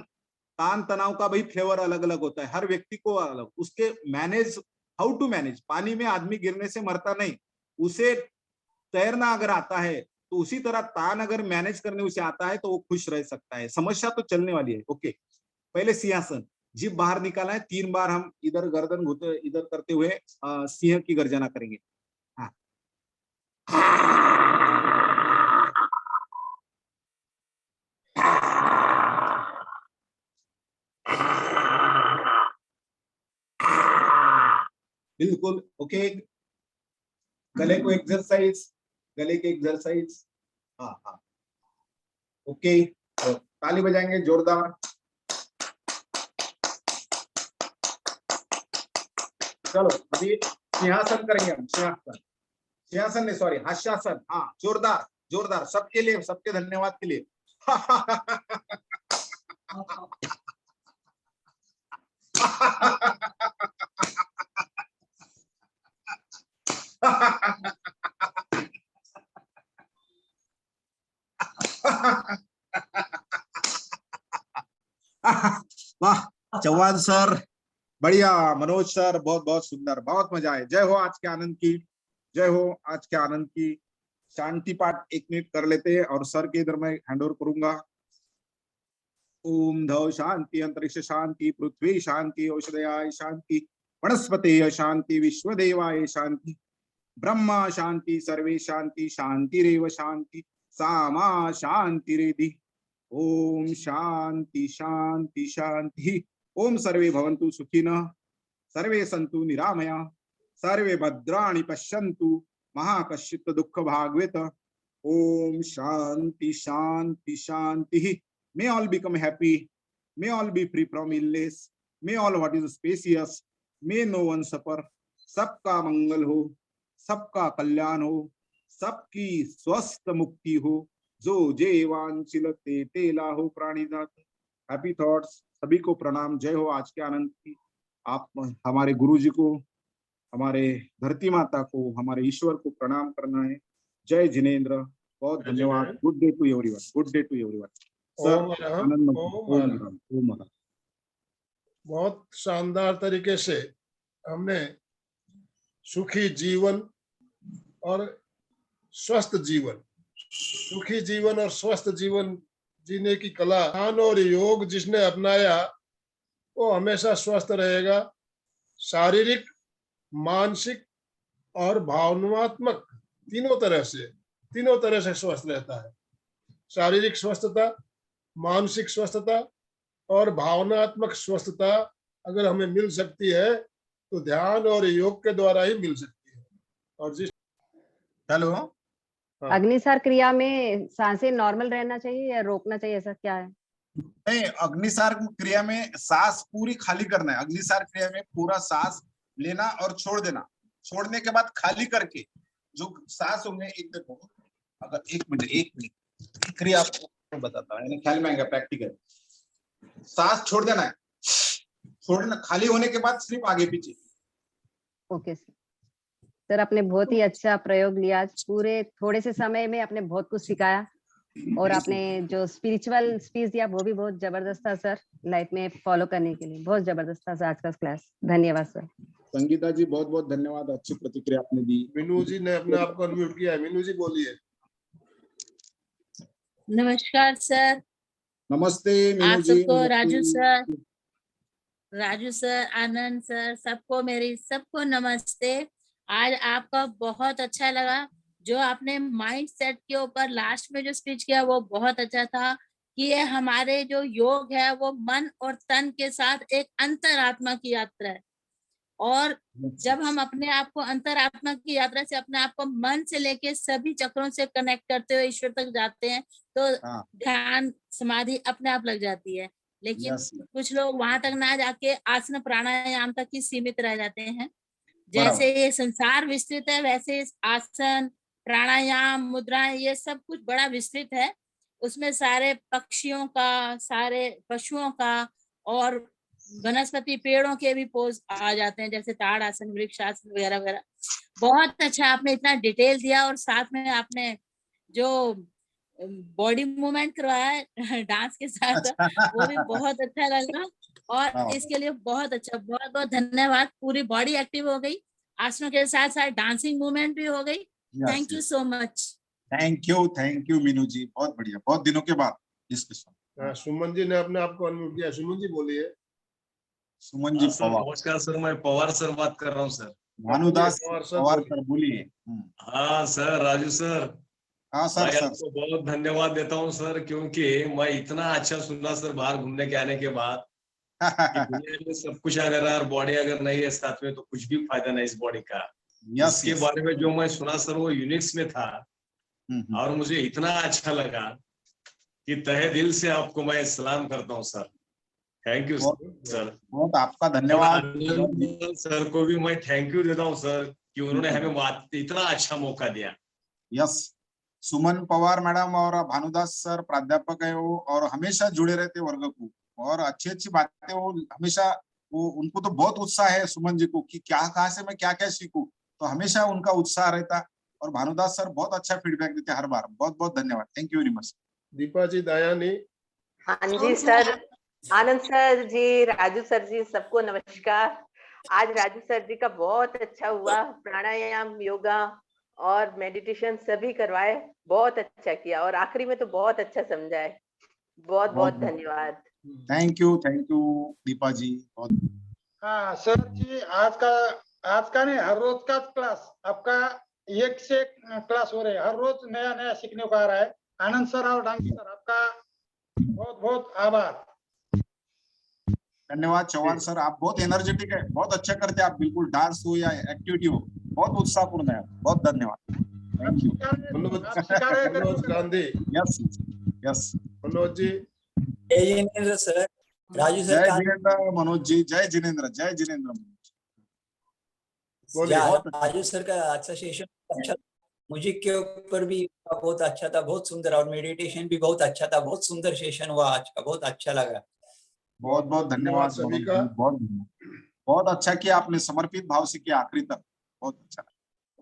तान तनाव का भी फ्लेवर अलग अलग होता है, हर व्यक्ति को अलग। उसके मैनेज, हाउ टू मैनेज। पानी में आदमी गिरने से मरता नहीं, उसे तैरना अगर आता है तो उसी तरह तान अगर मैनेज करने उसे आता है तो वो खुश रह सकता है। समस्या तो चलने वाली है। ओके, पहले सिंहासन, जीभ बाहर निकाला है, 3 बार हम इधर गर्दन घुटे इधर करते हुए सिंह की गर्जना करेंगे। हाँ, बिल्कुल। ओके, गले को एक्सरसाइज, गले के एक्सरसाइज। हाँ हाँ, ओके, तो ताली बजाएंगे जोरदार। चलो अभी सिंहासन करेंगे हम, सिंहासन, सिंहासन नहीं, सॉरी, हास्यासन। हाँ, जोरदार जोरदार, सबके लिए, सबके धन्यवाद के लिए। वाह, चौहान सर बढ़िया, मनोज सर बहुत बहुत सुंदर, बहुत मजा आया। जय हो आज के आनंद की। जय हो। आज के आनंद की शांति पाठ 1 मिनट कर लेते हैं और सर के इधर मैं हैंड ओवर करूंगा। ओम धौ शांति, अंतरिक्ष शांति, पृथ्वी शांति, औषधयाय शांति, वनस्पते शांति, विश्वदेवाय शांति, ब्रह्मा शांति, सर्वे शांति, शांतिरेव शांति, सामा शांतिरेधि। ओम शांति शांति शांति। ओम सर्वे भवन्तु सुखिनः, सर्वे सन्तु निरामया, सर्वे भद्राणि पश्यन्तु मा कश्चित् दुःख भाग्वेत। ओम शांति शांति शांति। May all become happy, may all be free from illness, may all what is spacious, may no one suffer। सबका मंगल हो, सबका कल्याण हो, सबकी स्वस्थ मुक्ति हो, जो जे वांछिलते ते लाहो प्राणिनाथ। हैप्पी थॉट्स, सभी को प्रणाम। जय हो। आज के आनंद की आप हमारे गुरु जी को, हमारे धरती माता को, हमारे ईश्वर को प्रणाम करना है। जय जिनेन्द्र, बहुत धन्यवाद। Good day to everyone, good day to everyone. Om Ram, Om Ram. बहुत शानदार तरीके से हमने सुखी जीवन और स्वस्थ जीवन, सुखी जीवन और स्वस्थ जीवन जीने की कला, ध्यान और योग जिसने अपनाया वो हमेशा स्वस्थ रहेगा। शारीरिक, मानसिक और भावनात्मक तीनों तरह से स्वस्थ रहता है। शारीरिक स्वस्थता, मानसिक स्वस्थता और भावनात्मक स्वस्थता अगर हमें मिल सकती है तो ध्यान और योग के द्वारा ही मिल सकती है। और जिस हेलो, अग्निसार क्रिया में सांसें नॉर्मल रहना चाहिए या रोकना चाहिए, ऐसा क्या है? नहीं, अग्निसार क्रिया में सांस पूरी खाली करना है। अग्निसार क्रिया में पूरा सांस लेना और छोड़ देना, छोड़ने के बाद खाली करके जो सांस होंगे, एक देखो, अगर एक मिनट क्रिया आपको बताता हूँ, ख्याल में आएगा प्रैक्टिकल। सांस छोड़ देना है, छोड़ना, खाली होने के बाद सिर्फ आगे पीछे। ओके सर, आपने बहुत ही अच्छा प्रयोग लिया। आज पूरे थोड़े से समय में आपने बहुत कुछ सिखाया और आपने जो स्पिरिचुअल स्पीच दिया वो भी बहुत जबरदस्त था सर। लाइफ में फॉलो करने के लिए बहुत जबरदस्त था सर आज का क्लास। धन्यवाद सर। संगीता जी बहुत बहुत धन्यवाद, अच्छी प्रतिक्रिया आपने दी। मीनू जी ने अपने आप को अनम्यूट किया है। मीनू जी बोलिए। नमस्कार सर। नमस्ते मीनू आप जी। सबको, राजू सर, आनंद सर, सबको नमस्ते। आज आपका बहुत अच्छा लगा। जो आपने माइंड सेट के ऊपर लास्ट में जो स्पीच किया वो बहुत अच्छा था कि ये हमारे जो योग है वो मन और तन के साथ एक अंतरात्मा की यात्रा है। और जब हम अपने आप को अंतरात्मा की यात्रा से अपने आप को मन से लेके सभी चक्रों से कनेक्ट करते हुए ईश्वर तक जाते हैं तो ध्यान समाधि अपने आप लग जाती है। लेकिन कुछ लोग वहां तक ना जाके आसन प्राणायाम तक ही सीमित रह जाते हैं। जैसे ये संसार विस्तृत है वैसे आसन प्राणायाम मुद्राएं ये सब कुछ बड़ा विस्तृत है। उसमें सारे पक्षियों का, सारे पशुओं का और वनस्पति पेड़ों के भी पोज आ जाते हैं, जैसे ताड़ आसन, वृक्ष आसन वगैरह वगैरह। बहुत अच्छा आपने इतना डिटेल दिया और साथ में आपने जो बॉडी मूवमेंट करवाया है डांस के साथ वो भी बहुत अच्छा लगा और इसके लिए बहुत अच्छा, बहुत बहुत धन्यवाद। पूरी बॉडी एक्टिव हो गई, आसनों के साथ साथ डांसिंग मूवमेंट भी हो गई। Thank you so much. Thank you Meenu ji, बहुत बढ़िया, बहुत दिनों के बाद डिस्कशन। सुमन जी ने अपने आप को अनम्यूट किया। सुमन जी बोलिए। सुमन जी सर नमस्कार सर, मैं पवार सर बात कर रहा हूँ सर। भानुदास पवार सर बोलिए। हाँ सर, राजू सर। हाँ सर, मैं आपको बहुत धन्यवाद देता हूँ सर, क्योंकि मैं इतना अच्छा सुना सर बाहर घूमने के आने के बाद कि दुनिया में सब कुछ अगर और बॉडी अगर नहीं है साथ में तो कुछ भी फायदा नहीं इस बॉडी का। इसके बारे में जो मैं सुना सर वो यूनिट्स में था और मुझे इतना अच्छा लगा कि तहे दिल से आपको मैं सलाम करता हूँ सर। Thank you sir. बहुत आपका धन्यवाद। सर को भी मैं थैंक यू देता हूँ सर कि उन्होंने हमें इतना अच्छा मौका दिया। यस, सुमन पवार मैडम और भानुदास सर प्राध्यापक है वो, और हमेशा जुड़े रहते वर्ग को और अच्छी बातें वो हमेशा, वो उनको तो बहुत उत्साह है सुमन जी को कि क्या कहाँ से मैं क्या सीखूं, तो हमेशा उनका उत्साह रहता। और भानुदास सर बहुत अच्छा फीडबैक देते हर बार। बहुत बहुत धन्यवाद, thank you very much. Deepa ji Dayani. हाँ जी sir, Anand sir ji, Raju sir ji, सबको नमस्कार। आज राजू सर जी का बहुत अच्छा हुआ, प्राणायाम योगा और मेडिटेशन सभी करवाए, बहुत अच्छा किया और आखिरी में तो बहुत अच्छा समझाए। बहुत बहुत धन्यवाद। थैंक यू दीपा जी। हाँ सर जी, आज का नहीं, हर रोज का क्लास आपका एक से एक क्लास हो रहे हैं, हर रोज नया नया सीखने को आ रहा है। आनंद सर और डांगी सर, आपका बहुत बहुत आभार। धन्यवाद चौहान सर, आप बहुत एनर्जेटिक है, बहुत अच्छा करते हैं आप, बिल्कुल डांस हो या एक्टिविटी हो, बहुत उत्साहपूर्ण है। बहुत धन्यवाद, thank you. Manoj Gandhi. Yes yes Manoj ji. जय जिनेंद्र सर, राजू सर जय का जिनेंद्र मनोज जी, जय जिनेंद्र बोलिए। राजू सर का अच्छा सेशन अच्छा, म्यूजिक के ऊपर भी बहुत अच्छा था, बहुत सुंदर, और मेडिटेशन भी बहुत अच्छा था, बहुत सुंदर सेशन हुआ आज का, बहुत अच्छा लगा। बहुत बहुत धन्यवाद सभी मनोज का। जी, बहुत अच्छा किया आपने, समर्पित भाव से किया आखिरी तक, बहुत अच्छा।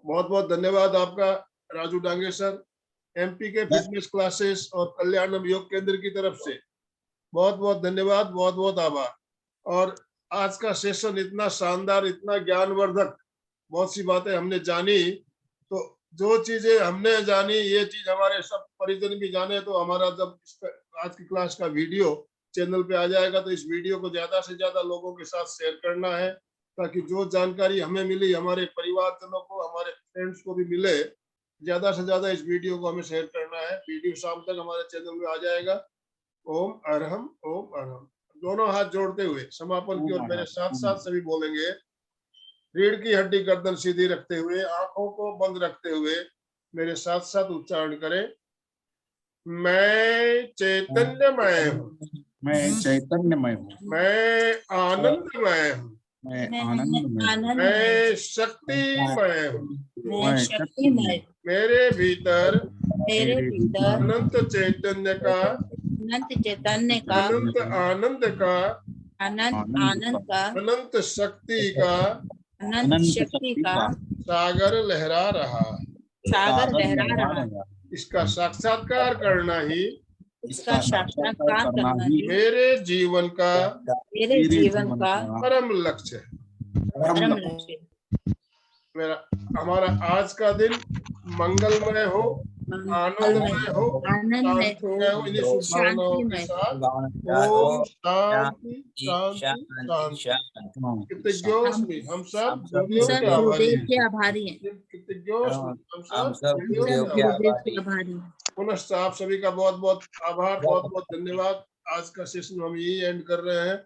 बहुत बहुत धन्यवाद आपका राजू डांगे सर, एमपी के फिटनेस क्लासेस और कल्याणम योग केंद्र की तरफ से बहुत बहुत धन्यवाद, बहुत बहुत आभार। और आज का सेशन इतना शानदार, इतना ज्ञानवर्धक, बहुत सी बातें हमने जानी। तो जो चीजें हमने जानी, ये चीज हमारे सब परिजन भी जाने। तो हमारा जब आज की क्लास का वीडियो चैनल पे आ जाएगा, तो इस वीडियो को ज्यादा से ज्यादा लोगों के साथ शेयर करना है, ताकि जो जानकारी हमें मिली हमारे परिवारजनों को, हमारे फ्रेंड्स को भी मिले। ज्यादा से ज्यादा इस वीडियो को हमें शेयर करना है। वीडियो शाम तक हमारे चैनल में आ जाएगा। ओम अरहम, ओम अरहम। दोनों हाथ जोड़ते हुए समापन की ओर मेरे साथ साथ सभी बोलेंगे। रीढ़ की हड्डी गर्दन सीधी रखते हुए, आंखों को बंद रखते हुए मेरे साथ साथ उच्चारण करें। मैं चैतन्यमय हूँ, मैं चैतन्यमय हूँ, मैं आनंदमय हूँ, मैं आनंदमय हूँ, मैं शक्तिमय हूँ, मैं शक्तिमय हूँ। मेरे भीतर मेरे भीतर अनंत चैतन्य का, अनंत चैतन्य का, अनंत आनंद का, अनंत आनंद का, अनंत शक्ति का अनंत शक्ति का सागर लहरा रहा है। सागर लहरा रहा है। इसका साक्षात्कार करना ही, इसका साक्षात्कार करना ही मेरे जीवन का मेरे जीवन का परम लक्ष्य है। परम लक्ष्य है। हमारा आज का दिन मंगलमय हो, आनंदमय हो, आनंदमय शांतिमय हो। इन्हीं शुभकामनाओं के साथ ओम शांति शांति शांति। कृतज्ञोस्मि, हम सब गुरुदेव के आभारी हैं। कृतज्ञोस्मि, हम सब गुरुदेव के आभारी हैं। पुनः आप सभी का बहुत बहुत आभार, बहुत बहुत धन्यवाद। आज का सेशन हम यही एंड कर रहे हैं।